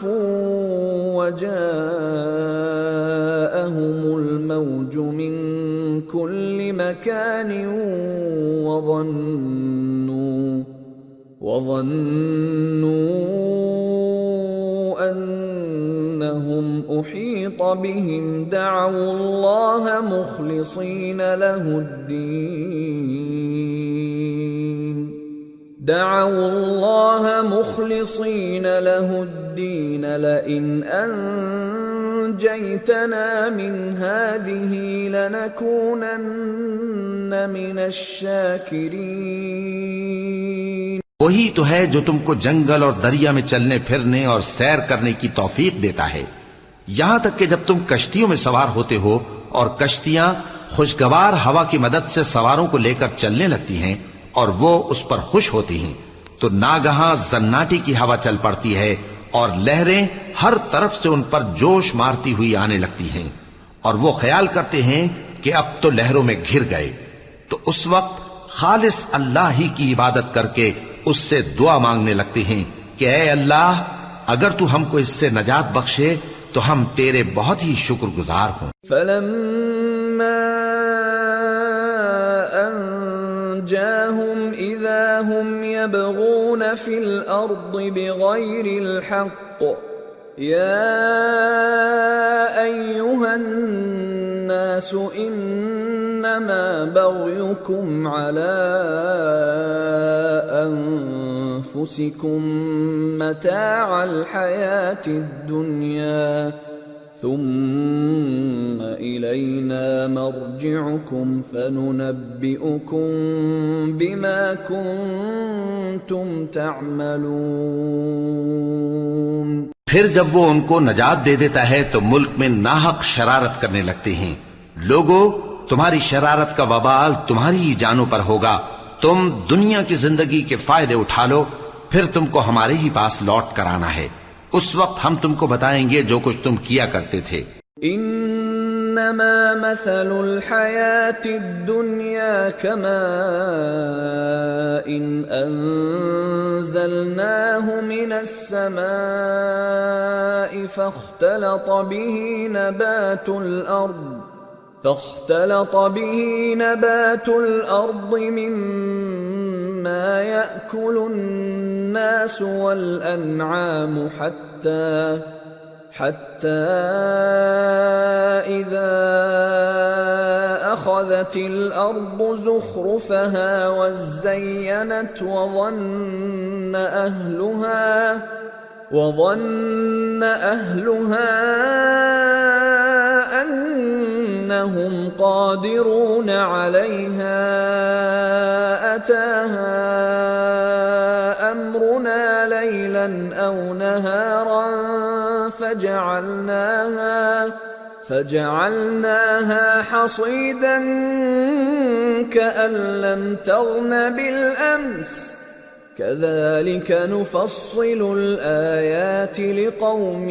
وجاءهم الموج من كل مكان وظنوا أنهم أحيط بهم دعوا الله مخلصين له الدين لئن أنجيتنا من هذه لنكونن من الشاكرين۔ وہی تو ہے جو تم کو جنگل اور دریا میں چلنے پھرنے اور سیر کرنے کی توفیق دیتا ہے، یہاں تک کہ جب تم کشتیوں میں سوار ہوتے ہو اور کشتیاں خوشگوار ہوا کی مدد سے سواروں کو لے کر چلنے لگتی ہیں اور وہ اس پر خوش ہوتی ہیں، تو ناگہاں زناٹی کی ہوا چل پڑتی ہے اور لہریں ہر طرف سے ان پر جوش مارتی ہوئی آنے لگتی ہیں، اور وہ خیال کرتے ہیں کہ اب تو لہروں میں گھر گئے، تو اس وقت خالص اللہ ہی کی عبادت کر کے اس سے دعا مانگنے لگتے ہیں کہ اے اللہ، اگر تو ہم کو اس سے نجات بخشے تو ہم تیرے بہت ہی شکر گزار ہوں۔ فَلَمَّا أَنْجَاهُمْ إِذَا هُمْ يَبْغُونَ فِي الْأَرْضِ بِغَيْرِ الْحَقِّ يَا أَيُّهَا النَّاسُ إِنَّمَا بَغْيُكُمْ عَلَىٰ أَنفُسِكُمْ مَتَاعَ الْحَيَاةِ الدُّنْيَا ثُمَّ إِلَيْنَا مَرْجِعُكُمْ فَنُنَبِّئُكُمْ بِمَا كُنتُمْ تَعْمَلُونَ۔ پھر جب وہ ان کو نجات دے دیتا ہے تو ملک میں ناحق شرارت کرنے لگتے ہیں، لوگو تمہاری شرارت کا وبال تمہاری ہی جانوں پر ہوگا. تم دنیا کی زندگی کے فائدے اٹھا لو، پھر تم کو ہمارے ہی پاس لوٹ کر آنا ہے. اس وقت ہم تم کو بتائیں گے جو کچھ تم کیا کرتے تھے. انما مثل الحیات الدنیا كماء انزلناه من السماء فاختلط به نبات الأرض مما يأكل الناس والأنعام حتى إذا أخذت الأرض زخرفها وزينت وظن أهلها أنهم قادرون عليها أتاها أمرنا ليلا أو نهارا فجعلناها حصيدا كأن لم تغن بالأمس كذلك نفصل الآيات لقوم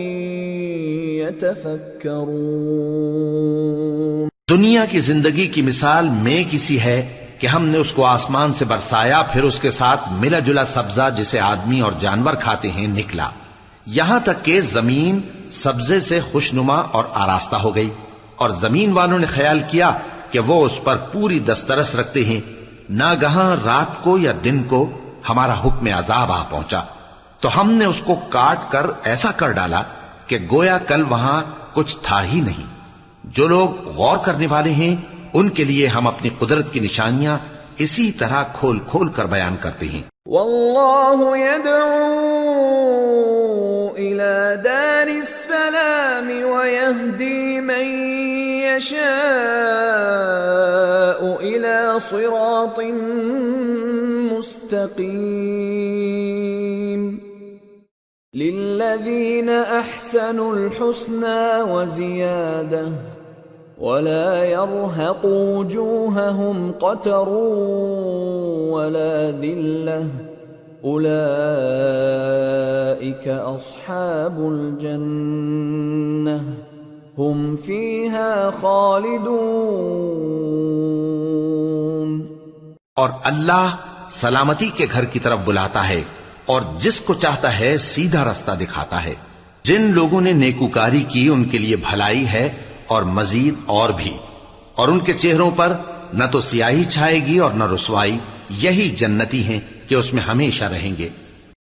يتفكرون. دنیا کی زندگی کی مثال میں کسی ہے کہ ہم نے اس کو آسمان سے برسایا، پھر اس کے ساتھ ملا جلا سبزہ جسے آدمی اور جانور کھاتے ہیں نکلا، یہاں تک کہ زمین سبزے سے خوشنما اور آراستہ ہو گئی، اور زمین والوں نے خیال کیا کہ وہ اس پر پوری دسترس رکھتے ہیں. ناگہاں رات کو یا دن کو ہمارا حکم عذاب آ پہنچا تو ہم نے اس کو کاٹ کر ایسا کر ڈالا کہ گویا کل وہاں کچھ تھا ہی نہیں. جو لوگ غور کرنے والے ہیں ان کے لیے ہم اپنی قدرت کی نشانیاں اسی طرح کھول کھول کر بیان کرتے ہیں. واللہ يدعو إلى دار السلام ويهدي من يشاء إلى صراط مستقيم. للذين أحسنوا الحسنى وزيادة ولا يرهق وجوههم قتر ولا ذلة أولئك أصحاب الجنة هم فيها خالدون. اور اللہ سلامتی کے گھر کی طرف بلاتا ہے اور جس کو چاہتا ہے سیدھا رستہ دکھاتا ہے. جن لوگوں نے نیکوکاری کی ان کے لیے بھلائی ہے اور مزید اور بھی، اور ان کے چہروں پر نہ تو سیاہی چھائے گی اور نہ رسوائی. یہی جنتی ہیں کہ اس میں ہمیشہ رہیں گے.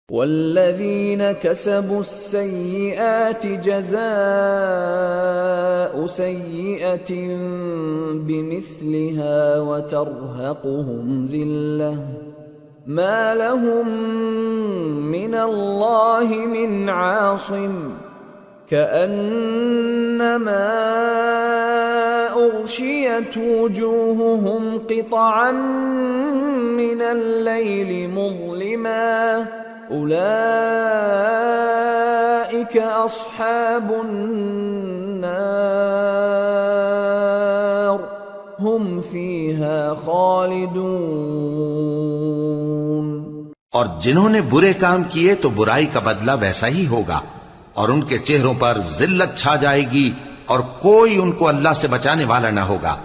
والذین كسبوا السیئات جزاء سیئة بمثلها وترهقهم ذلة ما لهم من الله من عاصم كأنما أغشيت وجوههم قطعا من الليل مظلما أولئك أصحاب النار هم فيها خالدون. اور جنہوں نے برے کام کیے تو برائی کا بدلہ ویسا ہی ہوگا، اور ان کے چہروں پر ذلت چھا جائے گی اور کوئی ان کو اللہ سے بچانے والا نہ ہوگا.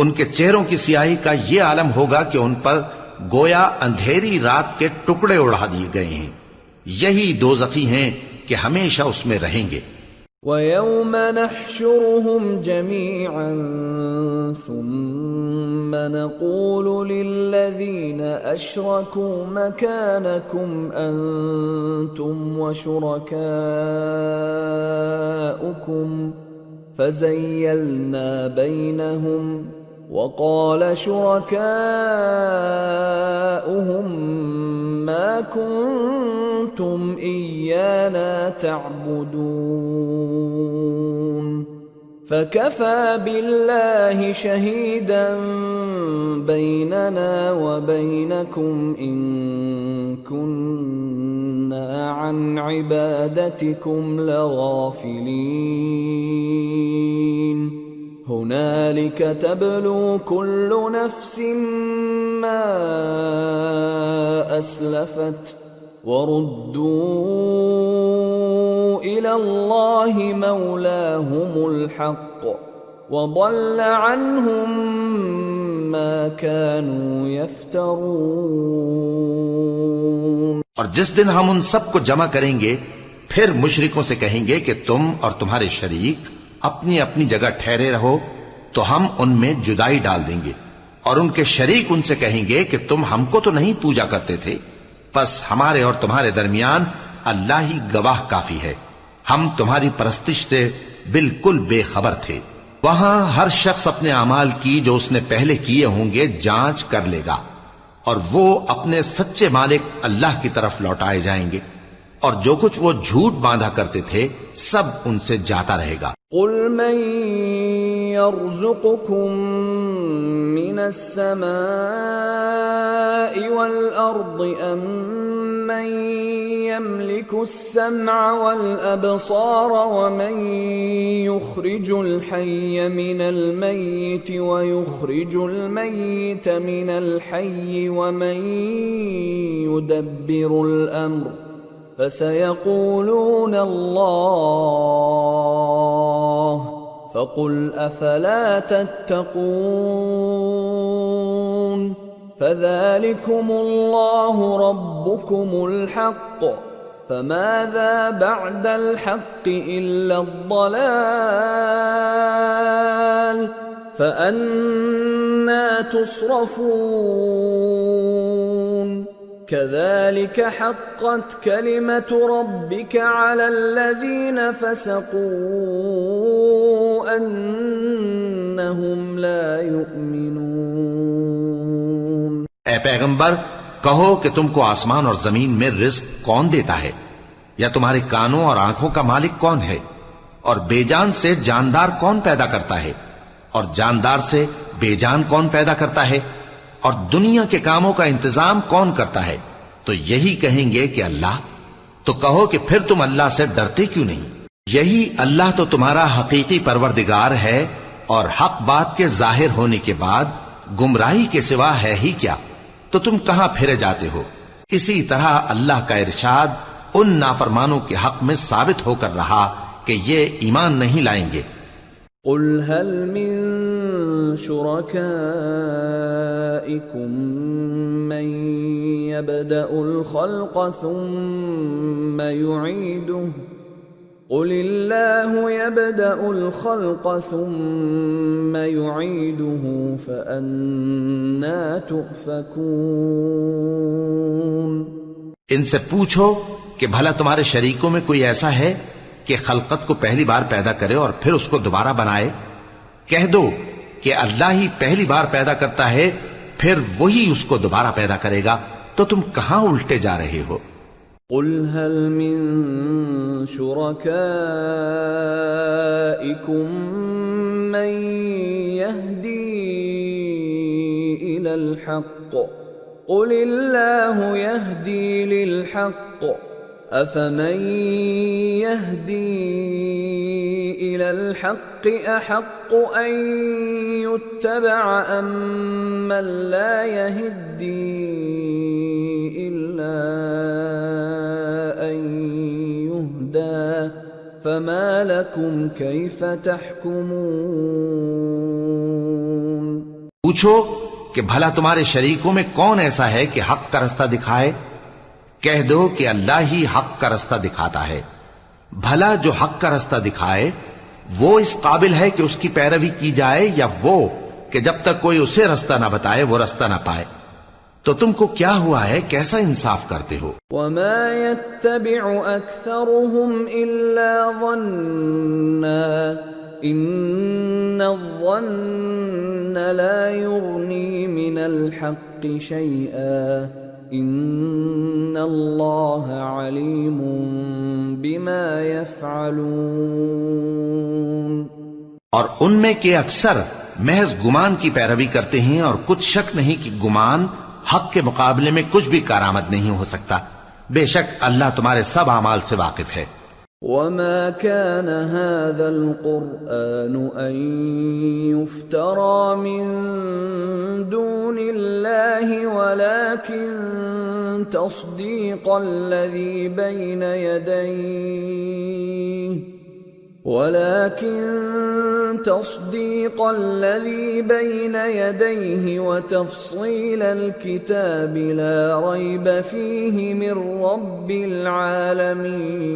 ان کے چہروں کی سیاہی کا یہ عالم ہوگا کہ ان پر گویا اندھیری رات کے ٹکڑے اڑا دیے گئے ہیں. یہی دوزخی ہیں کہ ہمیشہ اس میں رہیں گے. وَيَوْمَ نَحْشُرُهُمْ جَمِيعًا ثُمَّ نَقُولُ لِلَّذِينَ أَشْرَكُوا مَكَانَكُمْ أَنْتُمْ وَشُرَكَاؤُكُمْ فَزَيَّلْنَا بَيْنَهُمْ وَقَالَ شُرَكَاؤُهُمْ مَا كُنْتُمْ إِيَّانَا تَعْبُدُونَ فَكَفَى بِاللَّهِ شَهِيدًا بَيْنَنَا وَبَيْنَكُمْ إِن كُنَّا عَنْ عِبَادَتِكُمْ لَغَافِلِينَ. هنالك تبلو كل نفس ما أسلفت وردوا إلى الله مولاهم الحق وضل عنهم ما كانوا يفترون۔ اور جس دن ہم ان سب کو جمع کریں گے پھر مشرکوں سے کہیں گے کہ تم اور تمہارے شریک اپنی اپنی جگہ ٹھہرے رہو تو ہم ان میں جدائی ڈال دیں گے، اور ان کے شریک ان سے کہیں گے کہ تم ہم کو تو نہیں پوجا کرتے تھے، بس ہمارے اور تمہارے درمیان اللہ ہی گواہ کافی ہے، ہم تمہاری پرستش سے بالکل بے خبر تھے۔ وہاں ہر شخص اپنے اعمال کی جو اس نے پہلے کیے ہوں گے جانچ کر لے گا، اور وہ اپنے سچے مالک اللہ کی طرف لوٹائے جائیں گے، اور جو کچھ وہ جھوٹ باندھا کرتے تھے سب ان سے جاتا رہے گا۔ قل من يرزقكم من السماء والأرض أم من يملك السمع والأبصار ومن يخرج الحي من الميت ويخرج الميت من الحي ومن يدبر الأمر فسيقولون الله فقل أفلا تتقون فذلكم الله ربكم الحق فماذا بعد الحق إلا الضلال فأنى تصرفون كذلك حقت كلمة ربك على الذين فسقوا أنهم لا يؤمنون۔ اے پیغمبر کہو کہ تم کو آسمان اور زمین میں رزق کون دیتا ہے، یا تمہارے کانوں اور آنکھوں کا مالک کون ہے، اور بے جان سے جاندار کون پیدا کرتا ہے، اور جاندار سے بے جان کون پیدا کرتا ہے، اور دنیا کے کاموں کا انتظام کون کرتا ہے؟ تو یہی کہیں گے کہ اللہ۔ تو کہو کہ پھر تم اللہ سے ڈرتے کیوں نہیں؟ یہی اللہ تو تمہارا حقیقی پروردگار ہے، اور حق بات کے ظاہر ہونے کے بعد گمراہی کے سوا ہے ہی کیا؟ تو تم کہاں پھرے جاتے ہو؟ اسی طرح اللہ کا ارشاد ان نافرمانوں کے حق میں ثابت ہو کر رہا کہ یہ ایمان نہیں لائیں گے۔ قل هل من شركائكم من يبدأ الخلق ثم يعيده قل الله يبدأ الخلق ثم يعيده فأنى تؤفكون۔ ان سے پوچھو کہ بھلا تمہارے شریکوں میں کوئی ایسا ہے کہ خلقت کو پہلی بار پیدا کرے اور پھر اس کو دوبارہ بنائے؟ کہہ دو کہ اللہ ہی پہلی بار پیدا کرتا ہے پھر وہی اس کو دوبارہ پیدا کرے گا، تو تم کہاں الٹے جا رہے ہو؟ قل هل من شركائكم من يهدي إلى الحق قل الله يهدي للحق أفمن يهدي إلى الحق أحق أن يتبع أم من لا يهدي إلا أن يهدى فما لكم كيف تحكمون۔ پوچھو کہ بھلا تمہارے شریکوں میں کون ایسا ہے کہ حق کا رستہ دکھائے؟ کہہ دو کہ اللہ ہی حق کا رستہ دکھاتا ہے۔ بھلا جو حق کا رستہ دکھائے وہ اس قابل ہے کہ اس کی پیروی کی جائے، یا وہ کہ جب تک کوئی اسے رستہ نہ بتائے وہ رستہ نہ پائے؟ تو تم کو کیا ہوا ہے، کیسا انصاف کرتے ہو؟ وما يتبع أكثرهم إلا ظنا إن الظن لا يغني من الحق شيئا ان اللہ علیم بما یفعلون۔ اور ان میں کے اکثر محض گمان کی پیروی کرتے ہیں، اور کچھ شک نہیں کہ گمان حق کے مقابلے میں کچھ بھی کارآمد نہیں ہو سکتا۔ بے شک اللہ تمہارے سب اعمال سے واقف ہے۔ وما كان هذا القرآن أن يفترى من دون الله ولكن تصديق الذي بين يديه وتفصيل الكتاب لا ريب فيه من رب العالمين.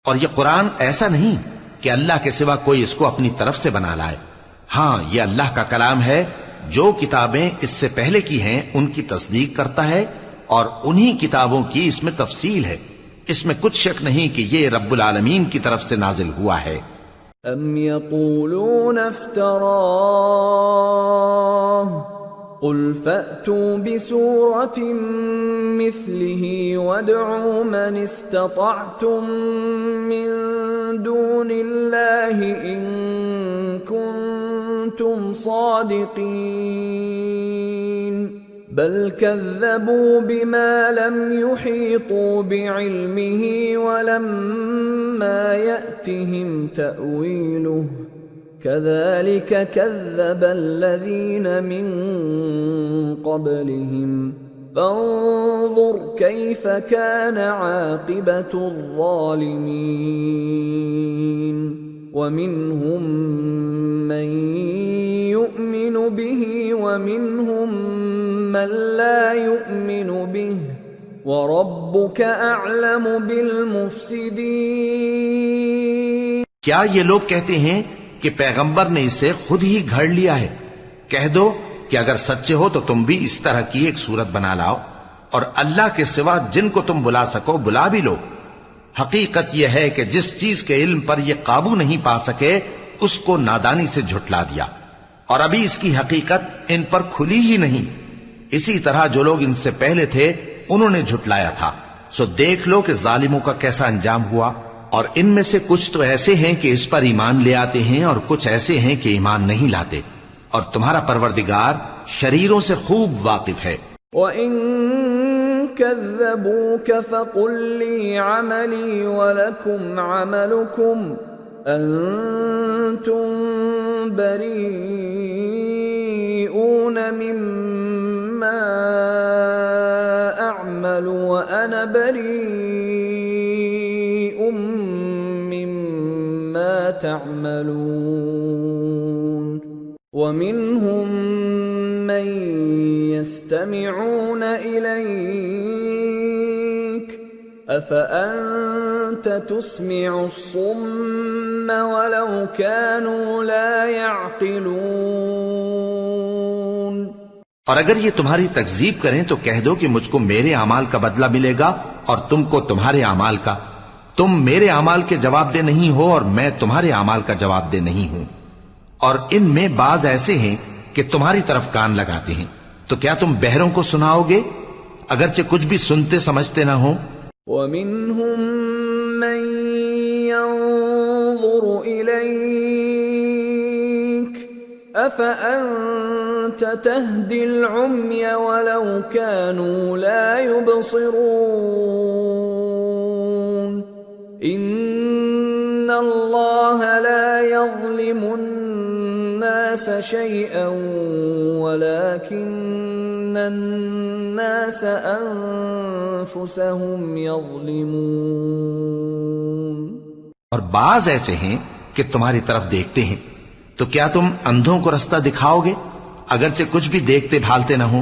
اور یہ قرآن ایسا نہیں کہ اللہ کے سوا کوئی اس کو اپنی طرف سے بنا لائے. ہاں یہ اللہ کا کلام ہے. جو کتابیں اس سے پہلے کی ہیں ان کی تصدیق کرتا ہے اور انہی کتابوں کی اس میں تفصیل ہے. اس میں کچھ شک نہیں کہ یہ رب العالمین کی طرف سے نازل ہوا ہے. ام یقولون افتراہ قل فأتوا بسورة مثله وادعوا من استطعتم من دون الله إن كنتم صادقين بل كذبوا بما لم يحيطوا بعلمه ولما يأتهم تأويله كذلك كذب الذين من قبلهم فانظر كيف كان عاقبة الظالمين ومنهم من يؤمن به ومنهم من لا يؤمن به وَرَبُّكَ أَعْلَمُ بِالْمُفْسِدِينَ. کیا یہ لوگ کہتے ہیں کہ پیغمبر نے اسے خود ہی گھڑ لیا ہے؟ کہہ دو کہ اگر سچے ہو تو تم بھی اس طرح کی ایک صورت بنا لاؤ اور اللہ کے سوا جن کو تم بلا سکو بلا بھی لو. حقیقت یہ ہے کہ جس چیز کے علم پر یہ قابو نہیں پا سکے اس کو نادانی سے جھٹلا دیا اور ابھی اس کی حقیقت ان پر کھلی ہی نہیں. اسی طرح جو لوگ ان سے پہلے تھے انہوں نے جھٹلایا تھا. سو دیکھ لو کہ ظالموں کا کیسا انجام ہوا. اور ان میں سے کچھ تو ایسے ہیں کہ اس پر ایمان لے آتے ہیں اور کچھ ایسے ہیں کہ ایمان نہیں لاتے. اور تمہارا پروردگار شریروں سے خوب واقف ہے. وَإِن كَذَّبُوكَ فَقُل لِّي عَمَلِي وَلَكُمْ عَمَلُكُمْ أَنتُم بَرِيئُونَ مِمَّا أَعْمَلُ وَأَنَا بَرِيءٌ مِّمَّا تَعْمَلُونَ. وَمِنْهُمْ مَن يَسْتَمِعُونَ إِلَيْكَ أَفَأَنْتَ تُسْمِعُ الصُّمَّ وَلَوْ كَانُوا لَا يَعْقِلُونَ. اور اگر یہ تمہاری تکذیب کریں تو کہہ دو کہ مجھ کو میرے اعمال کا بدلہ ملے گا اور تم کو تمہارے اعمال کا. تم میرے اعمال کے جواب دہ نہیں ہو اور میں تمہارے اعمال کا جواب دہ نہیں ہوں. اور ان میں بعض ایسے ہیں کہ تمہاری طرف کان لگاتے ہیں. تو کیا تم بہروں کو سناؤ گے اگرچہ کچھ بھی سنتے سمجھتے نہ ہو؟ وَمِنْهُمْ مَنْ يَنظُرُ إِلَيْكَ أَفَأَنْتَ تَهْدِي الْعُمْيَ وَلَوْ كَانُوا لَا يُبْصِرُونَ. إِنَّ اللَّهَ لَا يَظْلِمُ النَّاسَ شَيْئًا وَلَكِنَّ النَّاسَ أَنفُسَهُمْ يَظْلِمُونَ. اور بعض ایسے ہیں کہ تمہاری طرف دیکھتے ہیں. تو کیا تم اندھوں کو رستہ دکھاؤ گے اگرچہ کچھ بھی دیکھتے بھالتے نہ ہو؟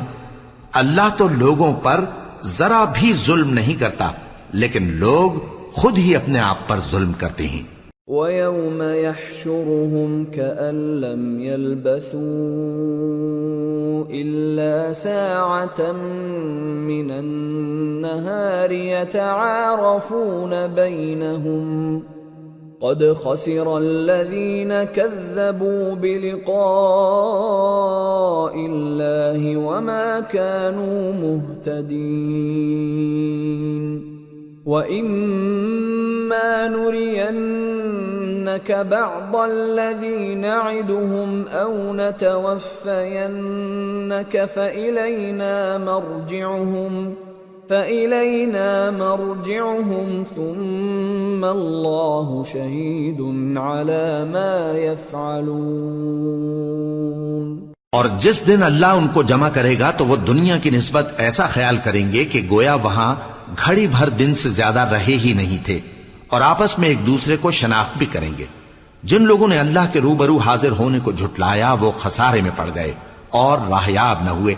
اللہ تو لوگوں پر ذرا بھی ظلم نہیں کرتا لیکن لوگ خود ہی اپنے آپ پر ظلم کرتے ہیں. وَيَوْمَ يَحْشُرُهُمْ كَأَن لَّمْ يَلْبَثُوا إِلَّا سَاعَةً مِّنَ النَّهَارِ يَتَعَارَفُونَ بَيْنَهُمْ قَدْ خَسِرَ الَّذِينَ كَذَّبُوا بِلِقَاءِ اللَّهِ وَمَا كَانُوا مُهْتَدِينَ. وَإِمَّا نُرِيَنَّكَ بَعْضَ الَّذِي نَعِدُهُمْ أَوْ نَتَوَفَّيَنَّكَ فَإِلَيْنَا مَرْجِعُهُمْ فإلينا مرجعهم ثم الله شهيد على ما يفعلون۔ اور جس دن اللہ ان کو جمع کرے گا تو وہ دنیا کی نسبت ایسا خیال کریں گے کہ گویا وہاں گھڑی بھر دن سے زیادہ رہے ہی نہیں تھے، اور آپس میں ایک دوسرے کو شناخت بھی کریں گے۔ جن لوگوں نے اللہ کے روبرو حاضر ہونے کو جھٹلایا وہ خسارے میں پڑ گئے اور راہیاب نہ ہوئے۔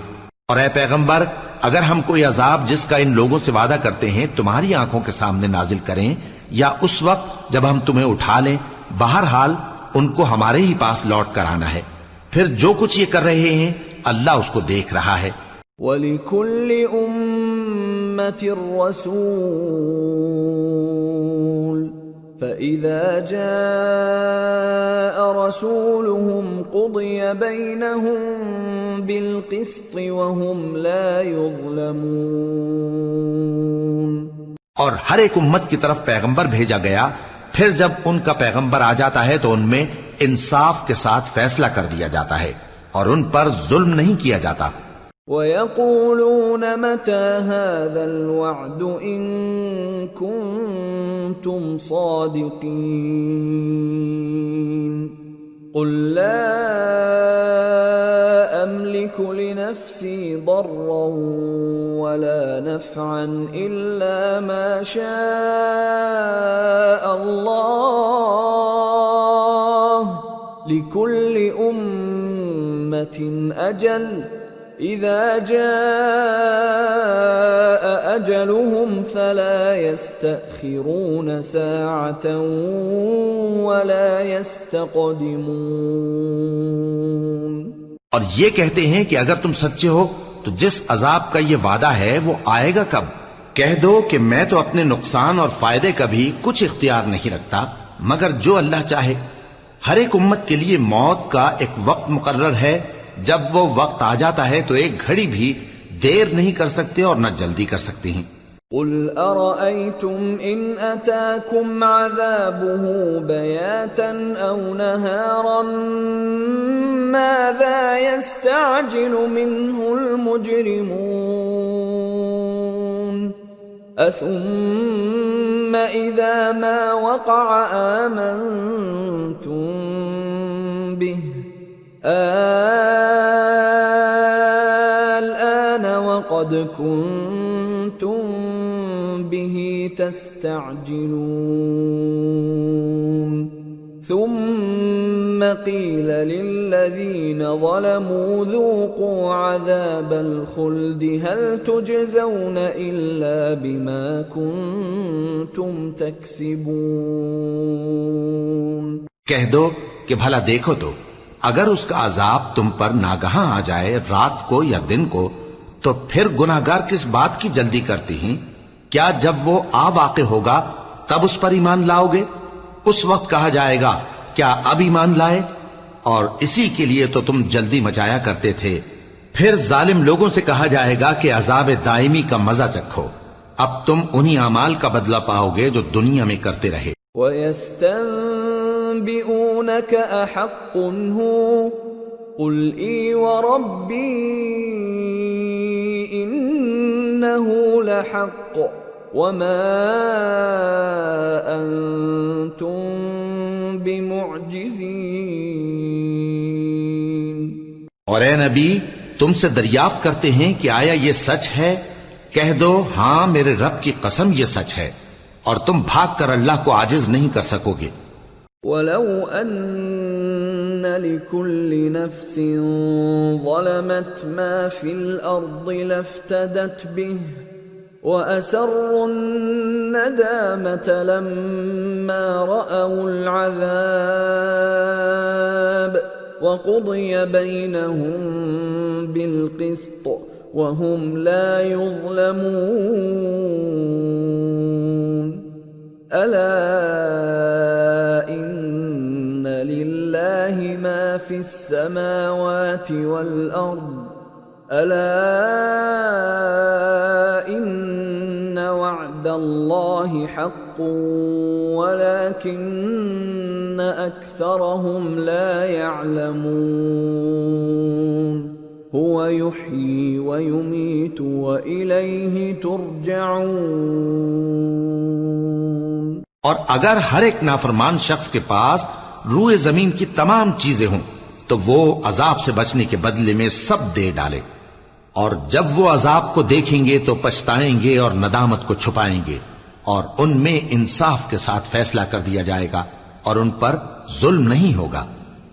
اور اے پیغمبر، اگر ہم کوئی عذاب جس کا ان لوگوں سے وعدہ کرتے ہیں تمہاری آنکھوں کے سامنے نازل کریں یا اس وقت جب ہم تمہیں اٹھا لیں، بہرحال ان کو ہمارے ہی پاس لوٹ کر آنا ہے، پھر جو کچھ یہ کر رہے ہیں اللہ اس کو دیکھ رہا ہے۔ وَلِكُلِّ أُمَّةٍ رَسُولٌ فَإِذَا جَاءَ رَسُولُهُمْ قُضِيَ بَيْنَهُم بِالْقِسْطِ وَهُمْ لَا يُظْلَمُونَ۔ اور ہر ایک امت کی طرف پیغمبر بھیجا گیا، پھر جب ان کا پیغمبر آ جاتا ہے تو ان میں انصاف کے ساتھ فیصلہ کر دیا جاتا ہے اور ان پر ظلم نہیں کیا جاتا۔ وَيَقُولُونَ مَتَى هَذَا الْوَعْدُ إِن كُنتُمْ صَادِقِينَ قُل لَّا أَمْلِكُ لِنَفْسِي ضَرًّا وَلَا نَفْعًا إِلَّا مَا شَاءَ اللَّهُ لِكُلِّ أُمَّةٍ أَجَلٌ إِذَا جَاءَ أَجَلُهُمْ فَلَا يَسْتَأْخِرُونَ سَاعَةً وَلَا يَسْتَقْدِمُونَ۔ اور یہ کہتے ہیں کہ اگر تم سچے ہو تو جس عذاب کا یہ وعدہ ہے وہ آئے گا کب؟ کہہ دو کہ میں تو اپنے نقصان اور فائدے کا بھی کچھ اختیار نہیں رکھتا مگر جو اللہ چاہے۔ ہر ایک امت کے لیے موت کا ایک وقت مقرر ہے، جب وہ وقت آ جاتا ہے تو ایک گھڑی بھی دیر نہیں کر سکتے اور نہ جلدی کر سکتے ہیں۔ قُلْ أَرَأَيْتُمْ إِنْ أَتَاكُمْ عَذَابُهُ بَيَاتًا أَوْ نَهَارًا مَاذَا يَسْتَعْجِلُ مِنْهُ الْمُجْرِمُونَ أَثُمَّ إِذَا مَا وَقَعَ آمَنْتُمْ بِهِ الآن وقد كنتم به تستعجلون ثم قيل للذين ظلموا ذوقوا عذاب الخلد هل تجزون إلا بما كنتم تكسبون۔ کہہ دو کہ بھلا دیکھو تو اگر اس کا عذاب تم پر ناگہاں آ جائے رات کو یا دن کو تو پھر گناہگار کس بات کی جلدی کرتی ہیں؟ کیا جب وہ آ واقع ہوگا تب اس پر ایمان لاؤ گے؟ اس وقت کہا جائے گا کیا اب ایمان لائے؟ اور اسی کے لیے تو تم جلدی مچایا کرتے تھے۔ پھر ظالم لوگوں سے کہا جائے گا کہ عذاب دائمی کا مزہ چکھو، اب تم انہی اعمال کا بدلہ پاؤ گے جو دنیا میں کرتے رہے۔ وَيَسْتَنبِئُونَكَ أَحَقٌّ هُوَ قُلْ إِي وَرَبِّي إِنَّهُ لَحَقٌّ وَمَا أَنْتُمْ بِمُعْجِزِينَ۔ اور اے نبی تم سے دریافت کرتے ہیں کہ آیا یہ سچ ہے؟ کہہ دو ہاں میرے رب کی قسم یہ سچ ہے، اور تم بھاگ کر اللہ کو عاجز نہیں کر سکو گے۔ وَلَوْ أَنَّ لِكُلِّ نَفْسٍ ظَلَمَتْ مَا فِي الْأَرْضِ لَافْتَدَتْ بِهِ وَأَسَرُّوا النَّدَامَةَ لَمَّا رَأَوُا الْعَذَابَ وَقُضِيَ بَيْنَهُم بِالْقِسْطِ وَهُمْ لَا يُظْلَمُونَ۔ أَلَا إِنَّ لِلَّهِ مَا فِي السَّمَاوَاتِ وَالْأَرْضِ أَلَا إِنَّ وَعْدَ اللَّهِ حَقٌّ وَلَكِنَّ أَكْثَرَهُمْ لَا يَعْلَمُونَ۔ هو يحيي ويميت وإليه ترجعون۔ اور اگر ہر ایک نافرمان شخص کے پاس روئے زمین کی تمام چیزیں ہوں تو وہ عذاب سے بچنے کے بدلے میں سب دے ڈالے، اور جب وہ عذاب کو دیکھیں گے تو پچھتائیں گے اور ندامت کو چھپائیں گے، اور ان میں انصاف کے ساتھ فیصلہ کر دیا جائے گا اور ان پر ظلم نہیں ہوگا۔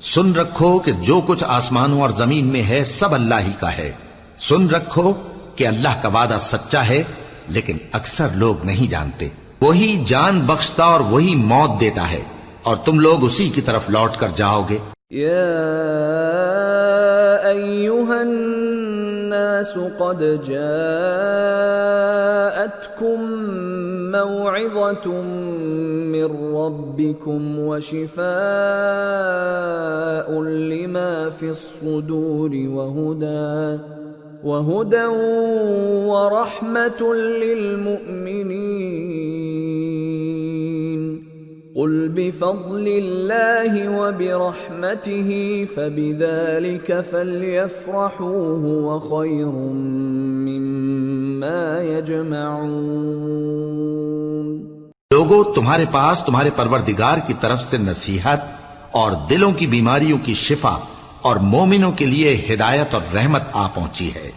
سن رکھو کہ جو کچھ آسمانوں اور زمین میں ہے سب اللہ ہی کا ہے۔ سن رکھو کہ اللہ کا وعدہ سچا ہے، لیکن اکثر لوگ نہیں جانتے۔ وہی جان بخشتا اور وہی موت دیتا ہے، اور تم لوگ اسی کی طرف لوٹ کر جاؤ گے۔ يا أيها الناس قد جاءتكم موعظة من ربكم وشفاء لما في الصدور وهدى ورحمة للمؤمنين۔ قل بفضل الله وبرحمته فبذلك فليفرحوا هو خير مما يجمعون۔ لوگو، تمہارے پاس تمہارے پروردگار کی طرف سے نصیحت اور دلوں کی بیماریوں کی شفا اور مومنوں کے لیے ہدایت اور رحمت آ پہنچی ہے۔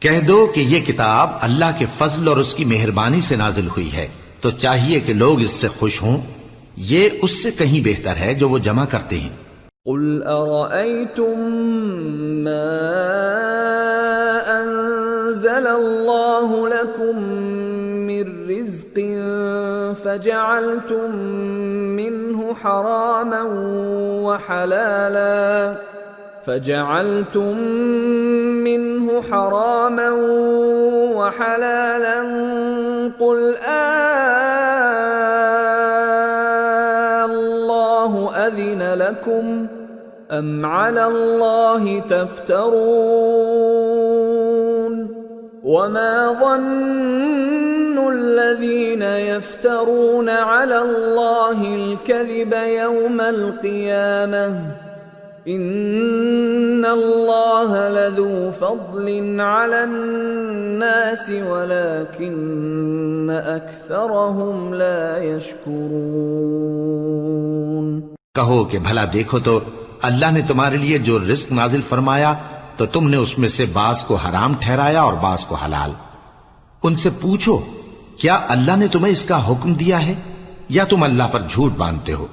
کہہ دو کہ یہ کتاب اللہ کے فضل اور اس کی مہربانی سے نازل ہوئی ہے، تو چاہیے کہ لوگ اس سے خوش ہوں۔ یہ اس سے کہیں بہتر ہے جو وہ جمع کرتے ہیں۔ قل ارأيتم ما انزل الله لكم من رزق فجعلتم منه حراما وحلالا قل الله أذن لكم أم على الله تفترون؟ وما ظن الذين يفترون على الله الكذب يوم القيامة إن الله لذو فضل على الناس ولكن أكثرهم لا يشكرون۔ کہو کہ بھلا دیکھو تو اللہ نے تمہارے لیے جو رزق نازل فرمایا تو تم نے اس میں سے بعض کو حرام ٹھہرایا اور بعض کو حلال۔ ان سے پوچھو کیا اللہ نے تمہیں اس کا حکم دیا ہے یا تم اللہ پر جھوٹ باندھتے ہو؟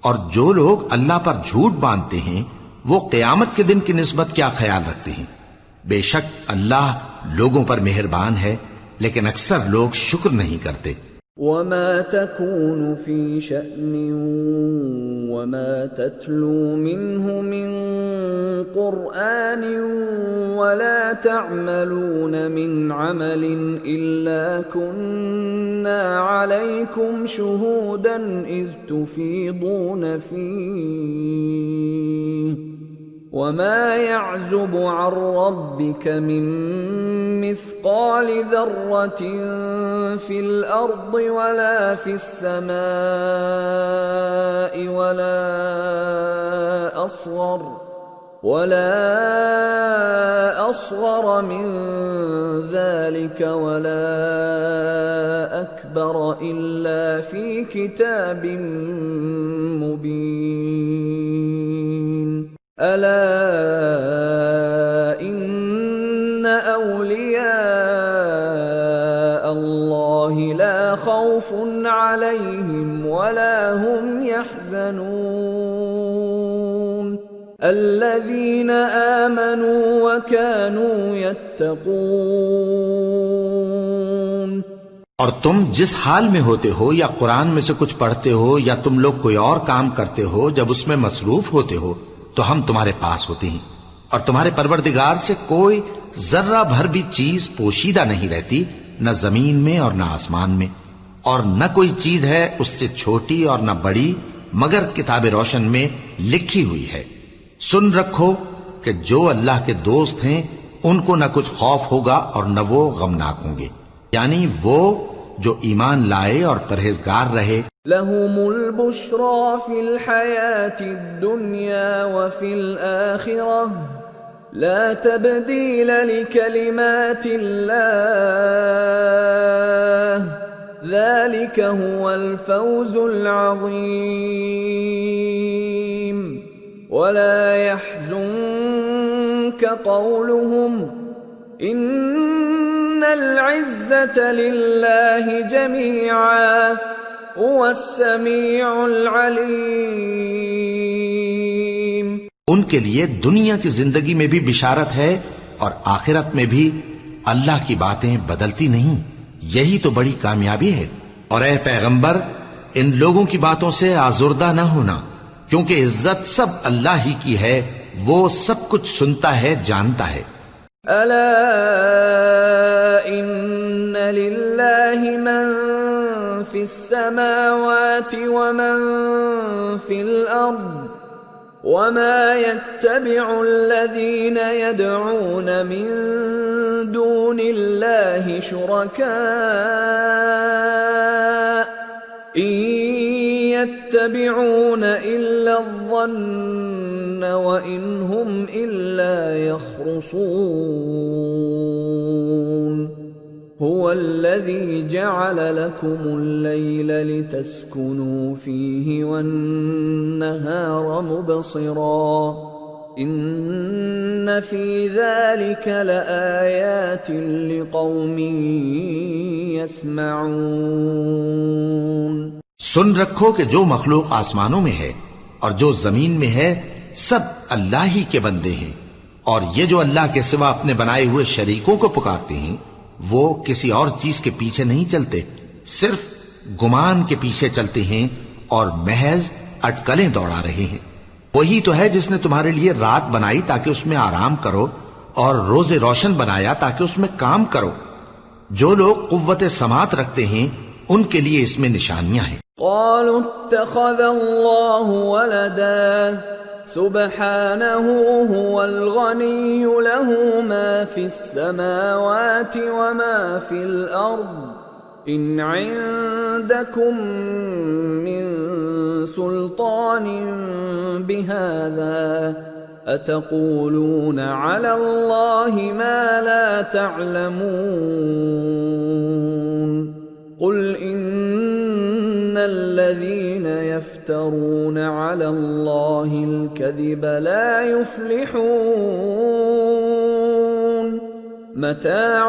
اور جو لوگ اللہ پر جھوٹ باندھتے ہیں وہ قیامت کے دن کی نسبت کیا خیال رکھتے ہیں؟ بے شک اللہ لوگوں پر مہربان ہے، لیکن اکثر لوگ شکر نہیں کرتے۔ وما تكون في شأن وما تتلو منه من قرآن ولا تعملون من عمل إلا كنا عليكم شهودا إذ تفيضون فيه وما يعزب عن ربك من مثقال ذرة في الأرض ولا في السماء ولا أصغر من ذلك ولا أكبر إلا في كتاب مبين۔ ألا إن أولياء الله لا خوف عليهم ولا هم يحزنون الذين آمنوا وكانوا يتقون۔ اور تم جس حال میں ہوتے ہو یا قرآن میں سے کچھ پڑھتے ہو یا تم لوگ کوئی اور کام کرتے ہو، جب اس میں مصروف ہوتے ہو تو ہم تمہارے پاس ہوتے ہیں، اور تمہارے پروردگار سے کوئی ذرہ بھر بھی چیز پوشیدہ نہیں رہتی، نہ زمین میں اور نہ آسمان میں، اور نہ کوئی چیز ہے اس سے چھوٹی اور نہ بڑی مگر کتاب روشن میں لکھی ہوئی ہے۔ سن رکھو کہ جو اللہ کے دوست ہیں ان کو نہ کچھ خوف ہوگا اور نہ وہ غمناک ہوں گے، یعنی وہ جو ایمان لائے اور پرہیزگار رہے۔ لهم البشرى في الحياة الدنيا وفي الآخرة لا تبديل لكلمات الله ذلك هو الفوز العظيم ولا يحزنك قولهم إن العزة لله جميعا هو السميع العليم. ان کے لیے دنیا کی زندگی میں بھی بشارت ہے اور آخرت میں بھی اللہ کی باتیں بدلتی نہیں. یہی تو بڑی کامیابی ہے. اور اے پیغمبر ان لوگوں کی باتوں سے آزردہ نہ ہونا کیونکہ عزت سب اللہ ہی کی ہے. وہ سب کچھ سنتا ہے جانتا ہے. الا ان للہ من فی السماوات ومن فی الارض وما يتبع الذين يدعون من دون الله شركاء إن يتبعون إلا الظن وإن هم إلا يخرصون. هو الذي جعل لكم الليل لتسكنوا فيه والنهار مبصرا إن في ذلك لآيات لقوم يسمعون. سن رکھو کہ جو مخلوق آسمانوں میں ہے اور جو زمین میں ہے سب اللہ ہی کے بندے ہیں. اور یہ جو اللہ کے سوا اپنے بنائے ہوئے شریکوں کو پکارتے ہیں وہ کسی اور چیز کے پیچھے نہیں چلتے، صرف گمان کے پیچھے چلتے ہیں اور محض اٹکلیں دوڑا رہے ہیں. وہی تو ہے جس نے تمہارے لیے رات بنائی تاکہ اس میں آرام کرو اور روز روشن بنایا تاکہ اس میں کام کرو. جو لوگ قوت سماعت رکھتے ہیں ان کے لیے اس میں نشانیاں ہیں. قالوا اتخذ الله ولدا سبحانه هو الغني له ما في السماوات وما في الأرض إن عندكم من سلطان بهذا أتقولون على الله ما لا تعلمون. قل إن الذين يفترون على الله الكذب لا يفلحون. متاع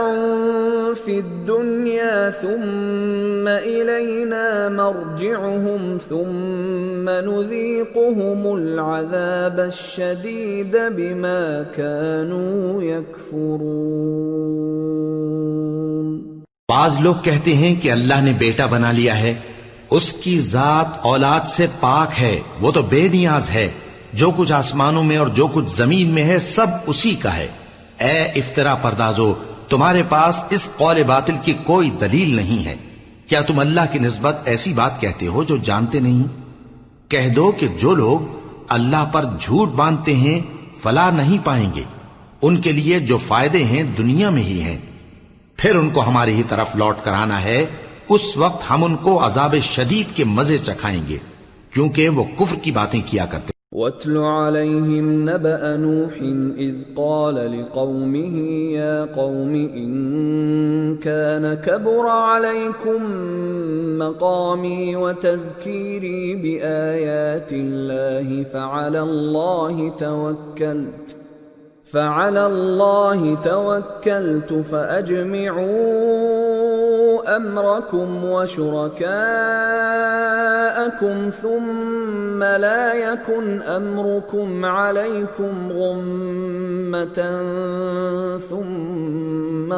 في الدنيا ثم إلينا مرجعهم ثم نذيقهم العذاب الشديد بما كانوا يكفرون. بعض لوگ کہتے ہیں کہ اللہ نے بیٹا بنا لیا ہے. اس کی ذات اولاد سے پاک ہے، وہ تو بے نیاز ہے. جو کچھ آسمانوں میں اور جو کچھ زمین میں ہے سب اسی کا ہے. اے افترا پردازو، تمہارے پاس اس قول باطل کی کوئی دلیل نہیں ہے. کیا تم اللہ کی نسبت ایسی بات کہتے ہو جو جانتے نہیں؟ کہہ دو کہ جو لوگ اللہ پر جھوٹ باندھتے ہیں فلاح نہیں پائیں گے. ان کے لیے جو فائدے ہیں دنیا میں ہی ہیں، پھر ان کو ہماری ہی طرف لوٹ کر آنا ہے. اس وقت ہم ان کو عذاب شدید کے مزے چکھائیں گے کیونکہ وہ کفر کی باتیں کیا کرتے. وَاتْلُ عَلَيْهِمْ نَبَأَ نُوحٍ إِذْ قَالَ لِقَوْمِهِ يَا قَوْمِ إِن كَانَ كَبُرَ عَلَيْكُمْ مَقَامِي وَتَذْكِيرِي بِآيَاتِ اللَّهِ فعلى الله توكلت فأجمعوا أمركم وشركاءكم ثم لا يكن أمركم عليكم غمة ثم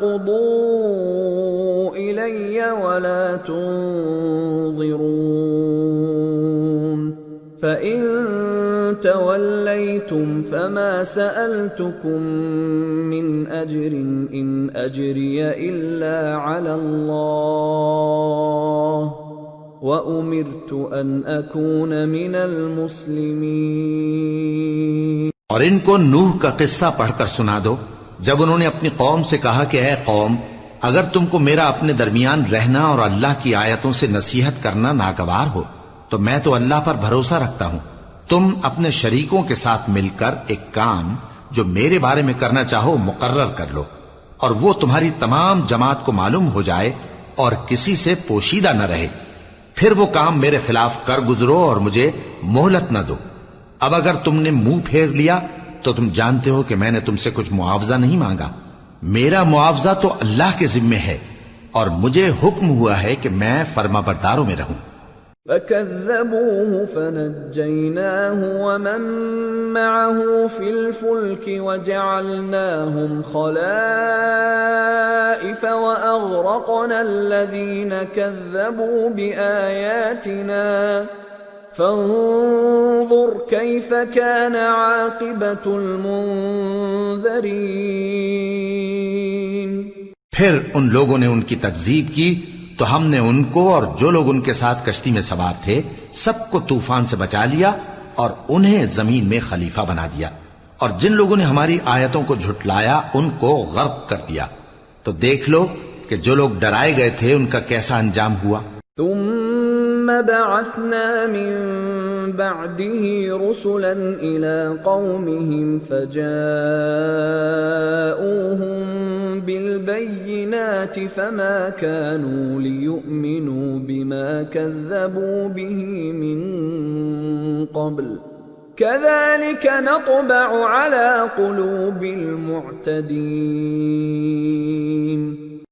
قضوا إلي ولا تنظرون. فَإِن تَوَلَّيْتُمْ فَمَا سَأَلْتُكُمْ مِنْ أَجْرٍ إِنْ أَجْرِيَ إِلَّا عَلَى اللَّهِ وَأُمِرْتُ أَنْ أَكُونَ مِنَ الْمُسْلِمِينَ. اور ان کو نوح کا قصہ پڑھ کر سنا دو جب انہوں نے اپنی قوم سے کہا کہ اے قوم، اگر تم کو میرا اپنے درمیان رہنا اور اللہ کی آیتوں سے نصیحت کرنا ناگوار ہو تو میں تو اللہ پر بھروسہ رکھتا ہوں، تم اپنے شریکوں کے ساتھ مل کر ایک کام جو میرے بارے میں کرنا چاہو مقرر کر لو، اور وہ تمہاری تمام جماعت کو معلوم ہو جائے اور کسی سے پوشیدہ نہ رہے، پھر وہ کام میرے خلاف کر گزرو اور مجھے مہلت نہ دو۔ اب اگر تم نے منہ پھیر لیا تو تم جانتے ہو کہ میں نے تم سے کچھ معاوضہ نہیں مانگا، میرا معاوضہ تو اللہ کے ذمے ہے، اور مجھے حکم ہوا ہے کہ میں فرما برداروں میں رہوں۔ فَكَذَّبُوهُ فَنَجَّيْنَاهُ وَمَن مَّعَهُ فِي الْفُلْكِ وَجَعَلْنَاهُمْ خَلَائِفَ وَأَغْرَقْنَا الَّذِينَ كَذَّبُوا بِآيَاتِنَا فَانظُرْ كَيْفَ كَانَ عَاقِبَةُ الْمُنذَرِينَ۔ پھر ان لوگوں نے ان کی تکذیب کی تو ہم نے ان کو اور جو لوگ ان کے ساتھ کشتی میں سوار تھے سب کو طوفان سے بچا لیا اور انہیں زمین میں خلیفہ بنا دیا، اور جن لوگوں نے ہماری آیتوں کو جھٹلایا ان کو غرق کر دیا۔ تو دیکھ لو کہ جو لوگ ڈرائے گئے تھے ان کا کیسا انجام ہوا۔ ثم بعثنا من بعده رسلا إلى قومهم فجاءوهم بالبينات فما كانوا ليؤمنوا بما كذبوا به من قبل كذلك نطبع على قلوب المعتدين۔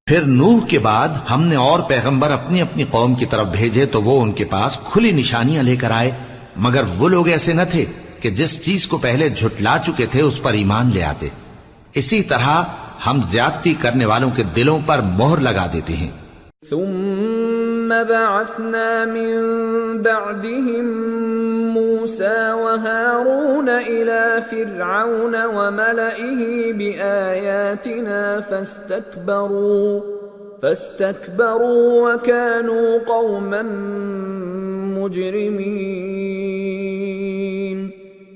پھر نوح کے بعد ہم نے اور پیغمبر اپنی اپنی قوم کی طرف بھیجے تو وہ ان کے پاس کھلی نشانیاں لے کر آئے، مگر وہ لوگ ایسے نہ تھے کہ جس چیز کو پہلے جھٹلا چکے تھے اس پر ایمان لے آتے۔ اسی طرح ہم زیادتی کرنے والوں کے دلوں پر مہر لگا دیتے ہیں۔ ثم بعثنا من بعدهم موسى وهارون إلى فرعون وملئه بآياتنا فاستكبروا وكانوا قوما مجرمين۔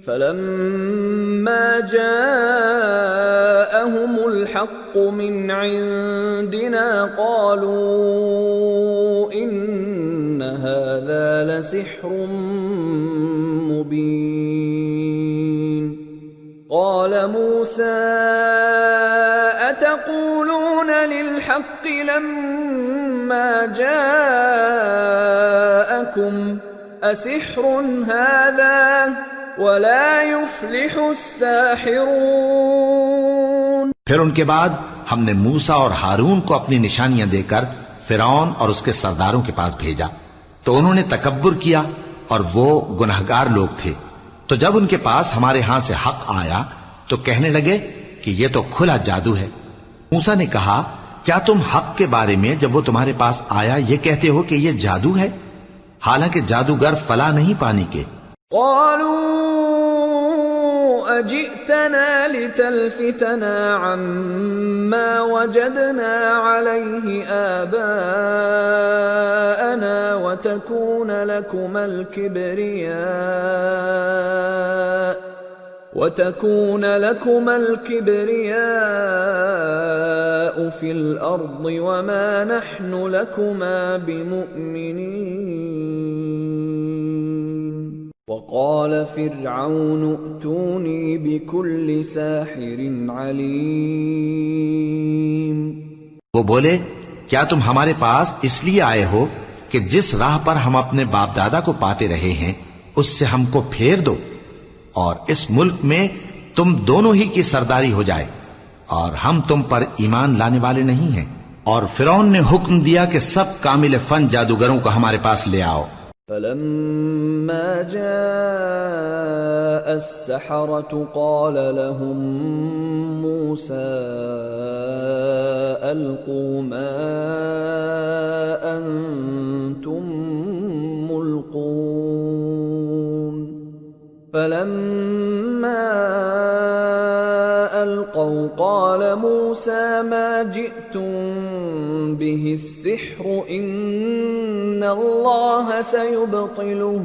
فلما جاءهم الحق من عندنا قالوا إن هذا لسحر مبين۔ قال موسى أتقولون للحق لما جاءكم أسحر هذا ولا يفلح الساحرون۔ پھر ان کے بعد ہم نے موسیٰ اور ہارون کو اپنی نشانیاں دے کر فرعون اور اس کے سرداروں کے پاس بھیجا، تو انہوں نے تکبر کیا اور وہ گنہگار لوگ تھے۔ تو جب ان کے پاس ہمارے ہاں سے حق آیا تو کہنے لگے کہ یہ تو کھلا جادو ہے۔ موسیٰ نے کہا کیا تم حق کے بارے میں جب وہ تمہارے پاس آیا یہ کہتے ہو کہ یہ جادو ہے، حالانکہ جادوگر فلاح نہیں پانی کے؟ قالوا أجئتنا لتلفتنا عما وجدنا عليه آباءنا وتكون لكما الكبرياء في الأرض وما نحن لكما بمؤمنين۔ وقال فرعون ائتوني بكل ساحر عليم۔ وہ بولے کیا تم ہمارے پاس اس لیے آئے ہو کہ جس راہ پر ہم اپنے باپ دادا کو پاتے رہے ہیں اس سے ہم کو پھیر دو، اور اس ملک میں تم دونوں ہی کی سرداری ہو جائے، اور ہم تم پر ایمان لانے والے نہیں ہیں۔ اور فرعون نے حکم دیا کہ سب کامل فن جادوگروں کو ہمارے پاس لے آؤ۔ فلما جاء السحرة قال لهم موسى ألقوا ما أنتم ملقون۔ فلما ألقوا قال موسى ما جئتم به السحر إن الله سيبطله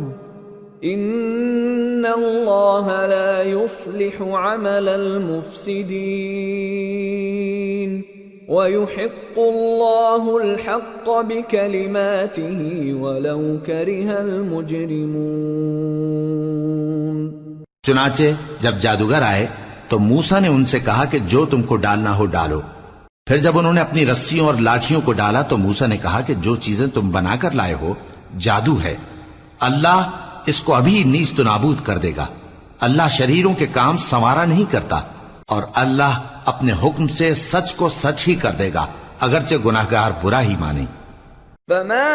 إن الله لا يصلح عمل المفسدين ويحق الله الحق بكلماته ولو كره المجرمون۔ چنانچہ جب جادوگر آئے تو موسیٰ نے ان سے کہا کہ جو تم کو ڈالنا ہو ڈالو۔ پھر جب انہوں نے اپنی رسیوں اور لاٹھیوں کو ڈالا تو موسیٰ نے کہا کہ جو چیزیں تم بنا کر لائے ہو جادو ہے، اللہ اس کو ابھی نیست و نابود کر دے گا۔ اللہ شریروں کے کام سنوارا نہیں کرتا، اور اللہ اپنے حکم سے سچ کو سچ ہی کر دے گا، اگرچہ گناہگار برا ہی مانے۔ فما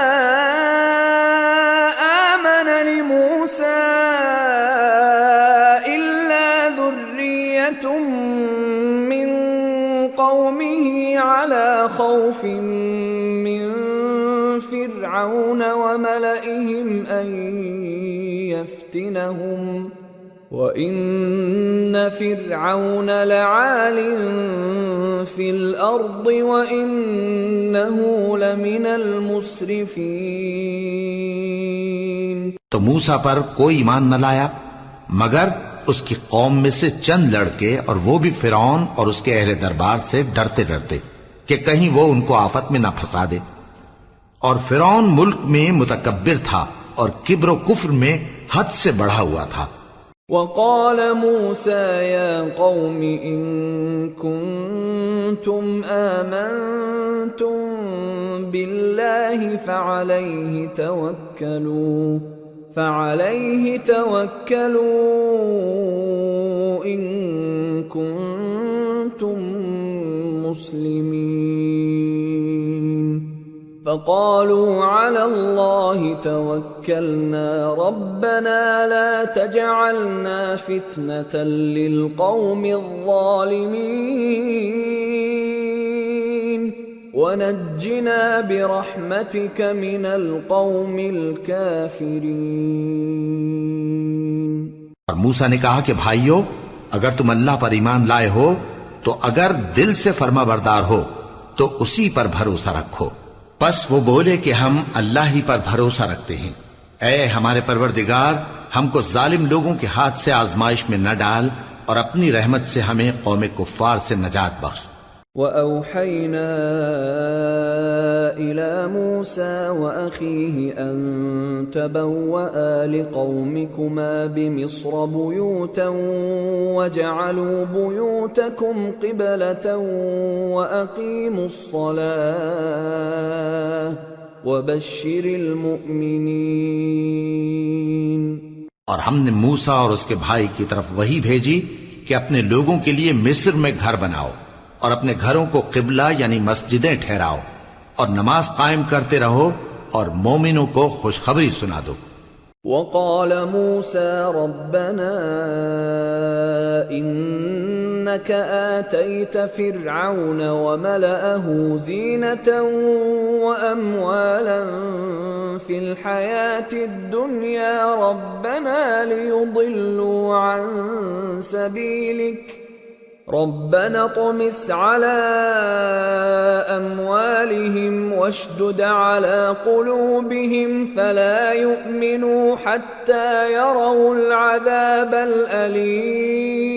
آمن لموسى إلا ذرية من قومه على خوف من فرعون وملئهم أن يفتنهم وَإِنَّ فِرْعَوْنَ لَعَالٍ فِي الْأَرْضِ وَإِنَّهُ لَمِنَ الْمُسْرِفِينَ۔ تو موسیٰ پر کوئی ایمان نہ لایا مگر اس کی قوم میں سے چند لڑکے، اور وہ بھی فرعون اور اس کے اہل دربار سے ڈرتے ڈرتے کہ کہیں وہ ان کو آفت میں نہ پھنسا دے۔ اور فرعون ملک میں متکبر تھا اور کبر و کفر میں حد سے بڑھا ہوا تھا۔ وقال موسى يا قوم إن كنتم آمنتم بالله فعليه توكلوا إن كنتم مسلمين۔ فقالوا على الله توكلنا ربنا لا تجعلنا فتنة للقوم الظالمين ونجنا برحمتك من القوم الكافرين۔ اور موسیٰ نے کہا کہ بھائیو، اگر تم اللہ پر ایمان لائے ہو تو اگر دل سے فرما بردار ہو تو اسی پر بھروسہ رکھو۔ پس وہ بولے کہ ہم اللہ ہی پر بھروسہ رکھتے ہیں۔ اے ہمارے پروردگار، ہم کو ظالم لوگوں کے ہاتھ سے آزمائش میں نہ ڈال، اور اپنی رحمت سے ہمیں قوم کفار سے نجات بخش۔ وَأَوْحَيْنَا إِلَى مُوسَى وَأَخِيهِ أَن تَبَوَّآ لِقَوْمِكُمَا بِمِصْرَ بُيُوتًا وَاجْعَلُوا بُيُوتَكُمْ قِبْلَةً وَأَقِيمُوا الصَّلَاةَ وَبَشِّرِ الْمُؤْمِنِينَ۔ اور ہم نے موسیٰ اور اس کے بھائی کی طرف وحی بھیجی کہ اپنے لوگوں کے لیے مصر میں گھر بناؤ، اور اپنے گھروں کو قبلہ یعنی مسجدیں ٹھہراؤ، اور نماز قائم کرتے رہو، اور مومنوں کو خوشخبری سنا دو۔ وقال موسى ربنا إنك آتيت فرعون وملأه زينة وأموالا في الحياة الدنيا ربنا ليضلوا عن سبيلك ربنا اطمس على أموالهم واشدد على قلوبهم فلا يؤمنوا حتى يروا العذاب الأليم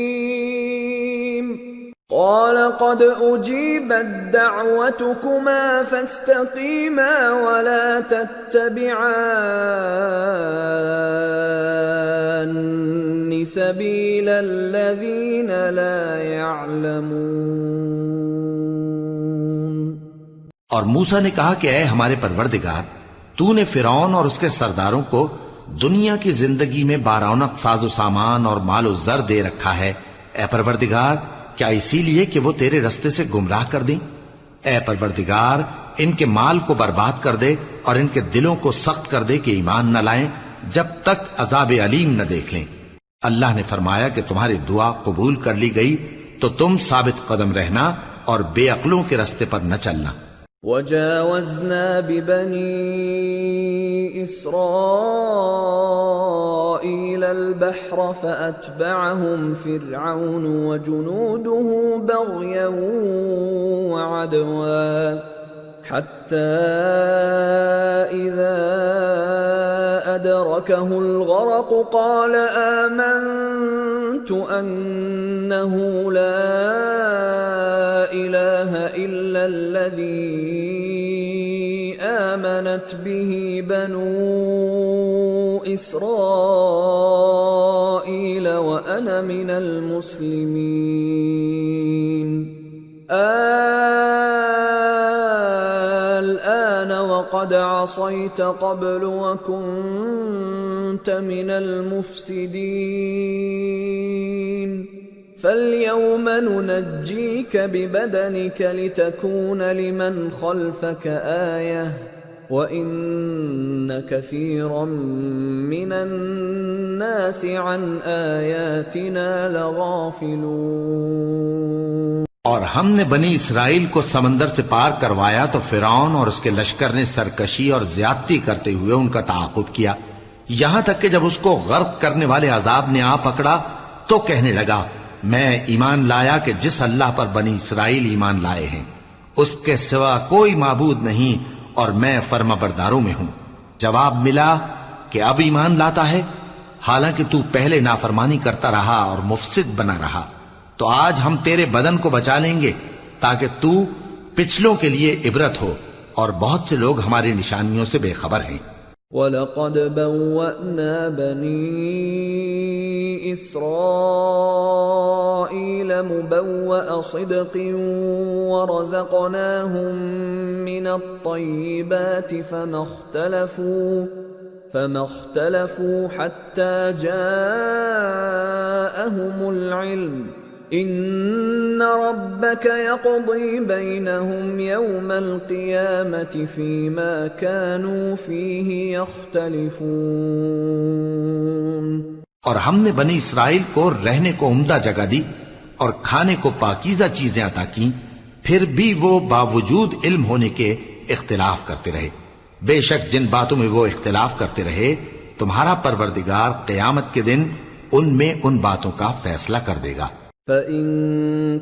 قال قد أجيبت دعوتكما فاستقيما ولا تتبعان سبيل الذين لا يعلمون۔ اور موسیٰ نے کہا کہ اے ہمارے پروردگار، تو نے فرعون اور اس کے سرداروں کو دنیا کی زندگی میں بارونق ساز و سامان اور مال و زر دے رکھا ہے، اے پروردگار کیا اسی لیے کہ وہ تیرے رستے سے گمراہ کر دیں؟ اے پروردگار ان کے مال کو برباد کر دے اور ان کے دلوں کو سخت کر دے کہ ایمان نہ لائیں جب تک عذاب علیم نہ دیکھ لیں۔ اللہ نے فرمایا کہ تمہاری دعا قبول کر لی گئی تو تم ثابت قدم رہنا اور بے عقلوں کے رستے پر نہ چلنا۔ وَجَاوَزْنَا بِبَنِي إِسْرَائِيلَ الْبَحْرَ فَأَتْبَعَهُمْ فِرْعَوْنُ وَجُنُودُهُ بَغْيًا وَعَدْوًا حَتَّى إِذَا أَدْرَكَهُ الْغَرَقُ قَالَ آمَنْتُ أَنَّهُ لَا إِلَهَ إِلَّا الَّذِي آمنت به بنو إسرائيل وأنا من المسلمين الآن وقد عصيت قبل وكنت من المفسدين فاليوم ننجيك ببدنك لتكون لمن خلفك آية وإن كثيرا من الناس عن آياتنا لغافلون۔ اور ہم نے بنی اسرائیل کو سمندر سے پار کروایا تو فرعون اور اس کے لشکر نے سرکشی اور زیادتی کرتے ہوئے ان کا تعاقب کیا، یہاں تک کہ جب اس کو غرق کرنے والے عذاب نے آ پکڑا تو کہنے لگا میں ایمان لایا کہ جس اللہ پر بنی اسرائیل ایمان لائے ہیں اس کے سوا کوئی معبود نہیں اور میں فرما برداروں میں ہوں۔ جواب ملا کہ اب ایمان لاتا ہے حالانکہ تو پہلے نافرمانی کرتا رہا اور مفسد بنا رہا، تو آج ہم تیرے بدن کو بچا لیں گے تاکہ تو پچھلوں کے لیے عبرت ہو، اور بہت سے لوگ ہماری نشانیوں سے بے خبر ہیں۔ وَلَقَدْ بَوَّأْنَا بَنِي إِسْرَائِيلَ مُبَوَّأَ صِدْقٍ وَرَزَقْنَاهُم مِّنَ الطَّيِّبَاتِ فَمَا اخْتَلَفُوا حَتَّى جَاءَهُمُ الْعِلْمُ إِنَّ رَبَّكَ يَقْضِي بَيْنَهُمْ يَوْمَ الْقِيَامَةِ فِيمَا كَانُوا فِيهِ يَخْتَلِفُونَ۔ اور ہم نے بنی اسرائیل کو رہنے کو عمدہ جگہ دی اور کھانے کو پاکیزہ چیزیں عطا کیں، پھر بھی وہ باوجود علم ہونے کے اختلاف کرتے رہے۔ بے شک جن باتوں میں وہ اختلاف کرتے رہے تمہارا پروردگار قیامت کے دن ان میں ان باتوں کا فیصلہ کر دے گا۔ فَإِن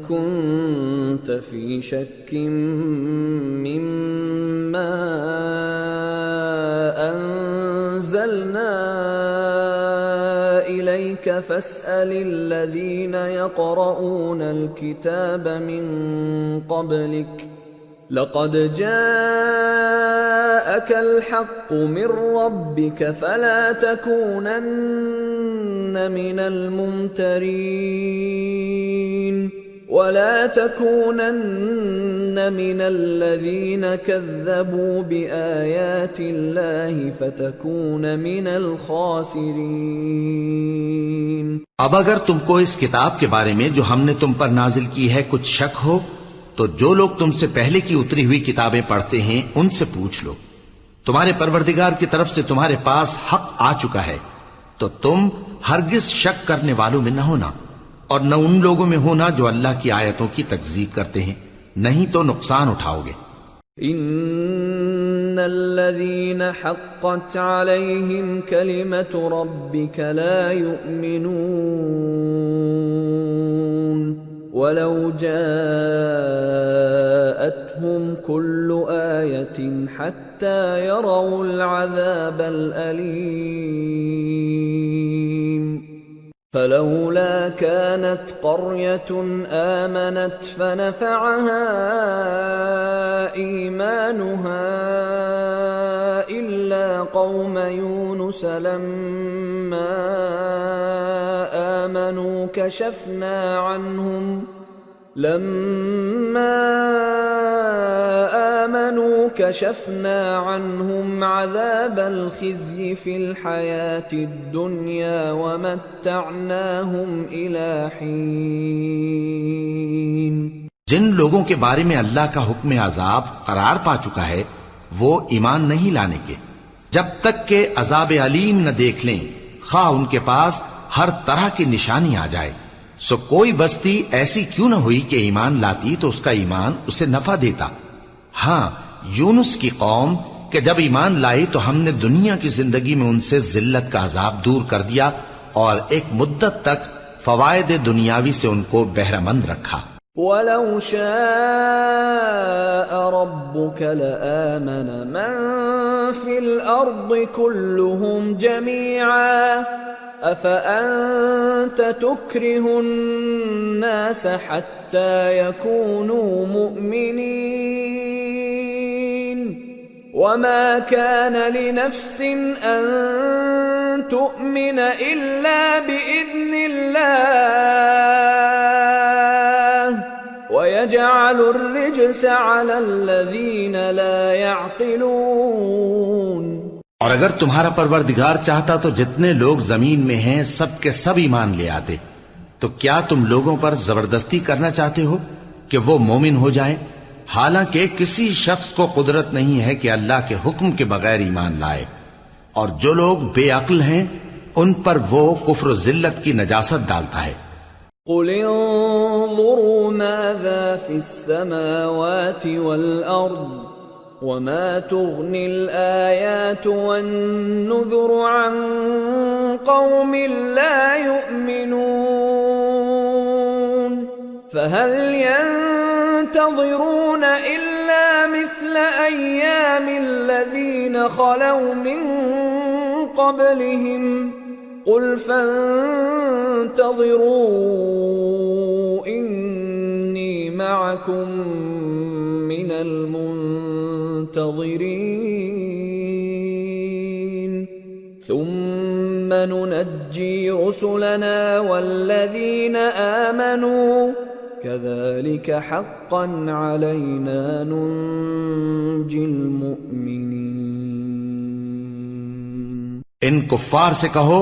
كُنتَ فِي شَكٍّ مِّمَّا أَنزَلْنَا إِلَيْكَ فَاسْأَلِ الَّذِينَ يَقْرَؤُونَ الْكِتَابَ مِن قَبْلِكَ لَقَدْ جَاءَكَ الْحَقُّ مِن رَّبِّكَ فَلَا تَكُونَنَّ مِنَ الْمُمْتَرِينَ وَلَا تَكُونَنَّ مِنَ الَّذِينَ كَذَّبُوا بِآيَاتِ اللَّهِ فَتَكُونَ مِنَ الْخَاسِرِينَ۔ اب اگر تم کو اس کتاب کے بارے میں جو ہم نے تم پر نازل کی ہے کچھ شک ہو تو جو لوگ تم سے پہلے کی اتری ہوئی کتابیں پڑھتے ہیں ان سے پوچھ لو، تمہارے پروردگار کی طرف سے تمہارے پاس حق آ چکا ہے تو تم ہرگز شک کرنے والوں میں نہ ہونا، اور نہ ان لوگوں میں ہونا جو اللہ کی آیتوں کی تکذیب کرتے ہیں، نہیں تو نقصان اٹھاؤ گے۔ ان الذين حقت عليهم كلمة ربك لا يؤمنون ولو جاءتهم كل آية حتى يروا العذاب الأليم فلولا كانت قرية آمنت فنفعها إيمانها إلا قوم يونس لما آمنوا كشفنا عنهم عذاب الخزي في الحياة الدنيا ومتعناهم إلى حين۔ جن لوگوں کے بارے میں اللہ کا حکم عذاب قرار پا چکا ہے وہ ایمان نہیں لانے کے جب تک کہ عذاب علیم نہ دیکھ لیں، خواہ ان کے پاس ہر طرح کی نشانی آ جائے۔ سو کوئی بستی ایسی کیوں نہ ہوئی کہ ایمان لاتی تو اس کا ایمان اسے نفع دیتا۔ ہاں، یونس کی قوم کہ جب ایمان لائی تو ہم نے دنیا کی زندگی میں ان سے ذلت کا عذاب دور کر دیا اور ایک مدت تک فوائد دنیاوی سے ان کو بہرہ مند رکھا۔ وَلَوْ شَاءَ رَبُّكَ لَآمَنَ مَن فِي الْأَرْضِ كُلُّهُمْ جَمِيعًا أَفَأَنْتَ تُكْرِهُ النَّاسَ حَتَّى يَكُونُوا مُؤْمِنِينَ وما كان لنفس أن تؤمن إلا بإذن الله ويجعل الرجس على الذين لا يعقلون۔ اور اگر تمہارا پروردگار چاہتا تو جتنے لوگ زمین میں ہیں سب کے سب ایمان لے آتے، تو کیا تم لوگوں پر زبردستی کرنا چاہتے ہو کہ وہ مومن ہو جائیں؟ حالانکہ کسی شخص کو قدرت نہیں ہے کہ اللہ کے حکم کے بغیر ایمان لائے، اور جو لوگ بے عقل ہیں ان پر وہ کفر و ذلت کی نجاست ڈالتا ہے۔ قل انظروا ماذا في السماوات والأرض وما تغني الآيات والنذر عن قوم لا يؤمنون فهل ينتظرون إلا مثل أيام الذين خلوا من قبلهم قل فانتظروا إني معكم من المنتظرين ثم ننجي رسلنا والذين آمنوا كذلك حقا علينا ننجي المؤمنين۔ ان کفار سے کہو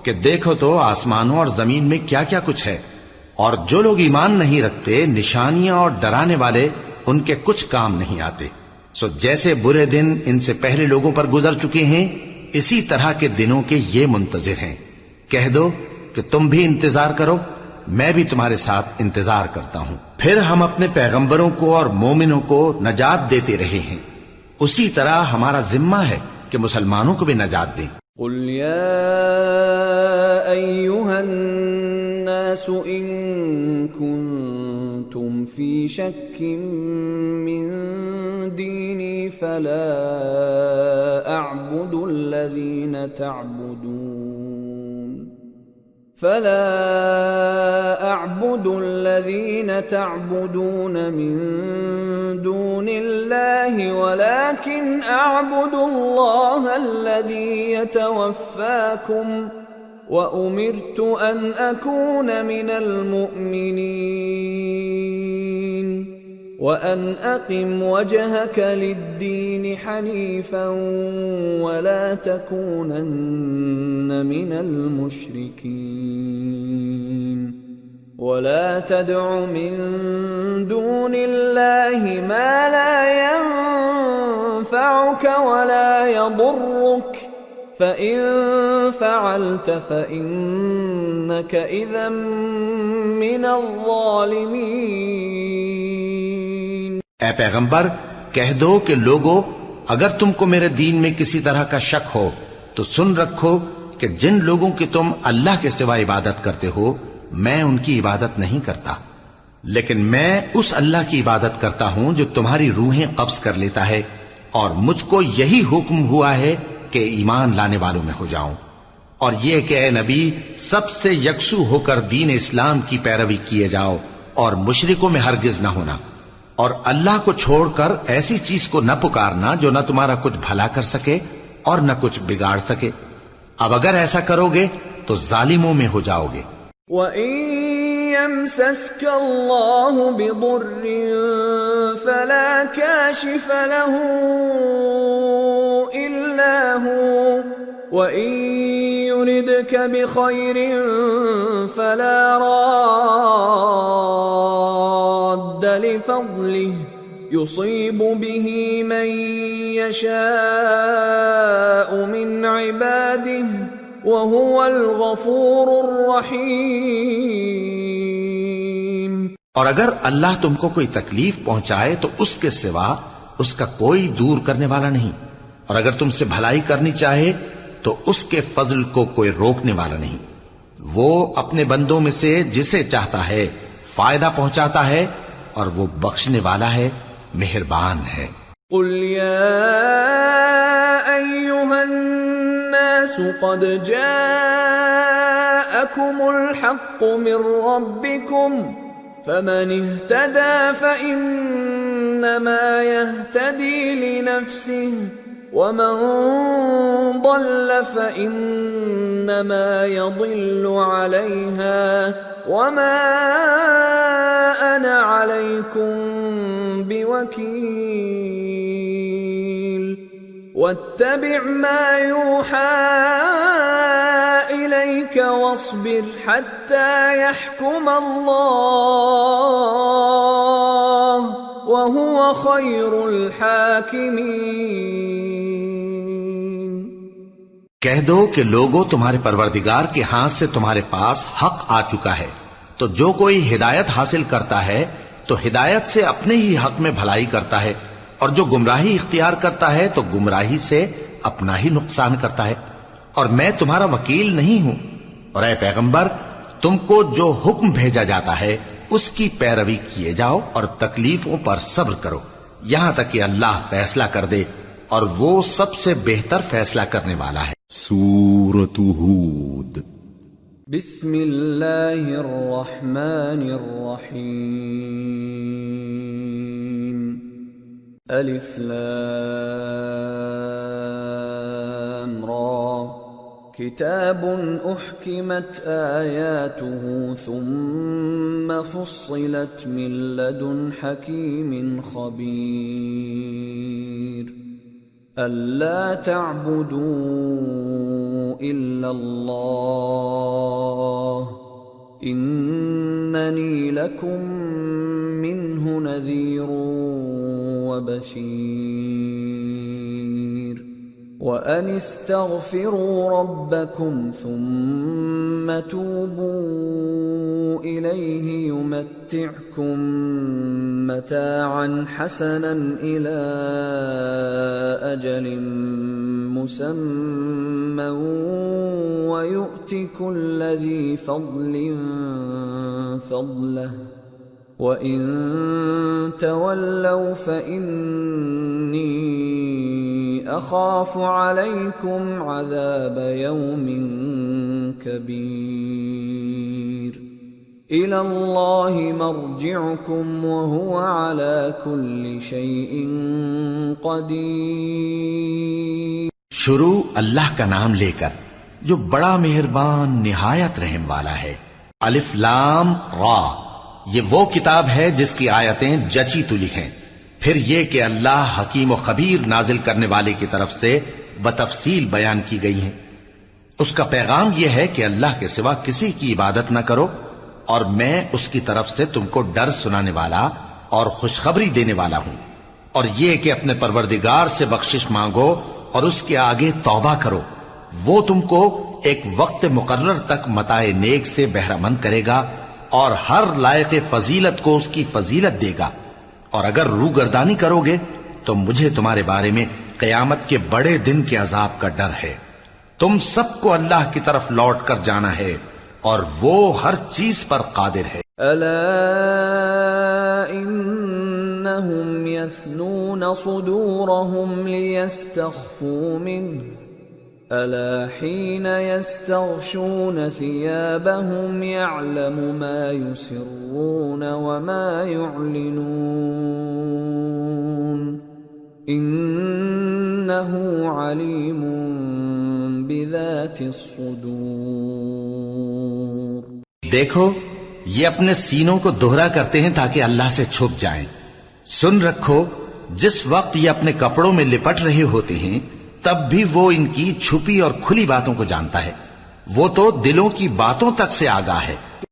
کہ دیکھو تو آسمانوں اور زمین میں کیا کیا کچھ ہے، اور جو لوگ ایمان نہیں رکھتے نشانیاں اور ڈرانے والے ان کے کچھ کام نہیں آتے، سو جیسے برے دن ان سے پہلے لوگوں پر گزر چکے ہیں اسی طرح کے دنوں کے یہ منتظر ہیں۔ کہہ دو کہ تم بھی انتظار کرو، میں بھی تمہارے ساتھ انتظار کرتا ہوں، پھر ہم اپنے پیغمبروں کو اور مومنوں کو نجات دیتے رہے ہیں، اسی طرح ہمارا ذمہ ہے کہ مسلمانوں کو بھی نجات دیں۔ قل يا أيها الناس إن كنتم في شك من ديني فلا أعبد الذين تعبدون من دون الله ولكن أعبد الله الذي يتوفاكم وأمرت أن أكون من المؤمنين وأن أقم وجهك للدين حنيفا ولا تكونن من المشركين ولا تدع من دون الله ما لا ينفعك ولا يضرك فإن فعلت فإنك إذا من الظالمين۔ اے پیغمبر کہہ دو کہ لوگو اگر تم کو میرے دین میں کسی طرح کا شک ہو تو سن رکھو کہ جن لوگوں کی تم اللہ کے سوا عبادت کرتے ہو میں ان کی عبادت نہیں کرتا، لیکن میں اس اللہ کی عبادت کرتا ہوں جو تمہاری روحیں قبض کر لیتا ہے، اور مجھ کو یہی حکم ہوا ہے کہ ایمان لانے والوں میں ہو جاؤں، اور یہ کہ اے نبی سب سے یکسو ہو کر دین اسلام کی پیروی کیے جاؤ اور مشرکوں میں ہرگز نہ ہونا، اور اللہ کو چھوڑ کر ایسی چیز کو نہ پکارنا جو نہ تمہارا کچھ بھلا کر سکے اور نہ کچھ بگاڑ سکے، اب اگر ایسا کرو گے تو ظالموں میں ہو جاؤ گے۔ وَإِن يَمْسَسْكَ اللَّهُ بِضُرٍّ فَلَا كَاشِفَ لَهُ إِلَّا هُوَ وَإِن يُرِدْكَ بِخَيْرٍ فَلَا رَادَّ لِفَضْلِهِ يُصِيبُ بِهِ مَن يَشَاءُ مِنْ عِبَادِهِ وَهُوَ الْغَفُورُ الرَّحِيمُ۔ اور اگر اللہ تم کو کوئی تکلیف پہنچائے تو اس کے سوا اس کا کوئی دور کرنے والا نہیں، اور اگر تم سے بھلائی کرنی چاہے تو اس کے فضل کو کوئی روکنے والا نہیں، وہ اپنے بندوں میں سے جسے چاہتا ہے فائدہ پہنچاتا ہے اور وہ بخشنے والا ہے، مہربان ہے۔ قل يا أيها الناس قد جاءكم الحق من ربكم فمن اهتدى فإن فإنما يهتدي لنفسه ومن ضل فإنما يضل عليها وما أنا عليكم بوكيل واتبع ما يوحى إليك واصبر حتى يحكم الله وهو خير الحاكمين۔ کہہ دو کہ لوگوں، تمہارے پروردگار کے ہاتھ سے تمہارے پاس حق آ چکا ہے، تو جو کوئی ہدایت حاصل کرتا ہے تو ہدایت سے اپنے ہی حق میں بھلائی کرتا ہے، اور جو گمراہی اختیار کرتا ہے تو گمراہی سے اپنا ہی نقصان کرتا ہے، اور میں تمہارا وکیل نہیں ہوں۔ اور اے پیغمبر، تم کو جو حکم بھیجا جاتا ہے اس کی پیروی کیے جاؤ اور تکلیفوں پر صبر کرو یہاں تک کہ اللہ فیصلہ کر دے، اور وہ سب سے بہتر فیصلہ کرنے والا ہے۔ سورة ہود۔ بسم اللہ الرحمن الرحیم۔ الف لام را کتاب احکمت آیاته ثم فصلت من لدن حکیم خبیر أَلَّا تَعْبُدُوا إِلَّا اللَّهَ إِنَّنِي لَكُمْ مِنْهُ نَذِيرٌ وَبَشِيرٌ وَأَنِ اسْتَغْفِرُوا رَبَّكُمْ ثُمَّ تُوبُوا إِلَيْهِ يُمَتِّعْكُمْ مَتَاعًا حَسَنًا إِلَى أَجَلٍ مُّسَمًّى وَيُؤْتِ كُلَّ ذِي فَضْلٍ فَضْلَهُ وَإِن تَوَلَّوْا فَإِنِّي أَخَافُ عَلَيْكُمْ عَذَابَ يَوْمٍ كَبِيرٍ إِلَى اللَّهِ مَرْجِعُكُمْ وَهُوَ عَلَى كُلِّ شَيْءٍ قَدِيرٌ۔ شروع اللہ کا نام لے کر جو بڑا مہربان نہایت رحم والا ہے۔ الف لام را، یہ وہ کتاب ہے جس کی آیتیں جچی تلی ہیں، پھر یہ کہ اللہ حکیم و خبیر نازل کرنے والے کی طرف سے بتفصیل بیان کی گئی ہیں۔ اس کا پیغام یہ ہے کہ اللہ کے سوا کسی کی عبادت نہ کرو، اور میں اس کی طرف سے تم کو ڈر سنانے والا اور خوشخبری دینے والا ہوں، اور یہ کہ اپنے پروردگار سے بخشش مانگو اور اس کے آگے توبہ کرو، وہ تم کو ایک وقت مقرر تک متاع نیک سے بہرہ مند کرے گا اور ہر لائق فضیلت کو اس کی فضیلت دے گا، اور اگر روگردانی کرو گے تو مجھے تمہارے بارے میں قیامت کے بڑے دن کے عذاب کا ڈر ہے۔ تم سب کو اللہ کی طرف لوٹ کر جانا ہے اور وہ ہر چیز پر قادر ہے۔ الا انہم یثنون صدورہم لیستخفوا منہ الا حین یستغشون ثیابہم یعلم ما یسرون وما یعلنون انہ علیم بذات الصدور۔ دیکھو، یہ اپنے سینوں کو دوہرا کرتے ہیں تاکہ اللہ سے چھپ جائیں۔ سن رکھو، جس وقت یہ اپنے کپڑوں میں لپٹ رہے ہوتے ہیں تب بھی وہ ان کی چھپی اور کھلی باتوں کو جانتا ہے، وہ تو دلوں کی باتوں تک سے آگاہ ہے۔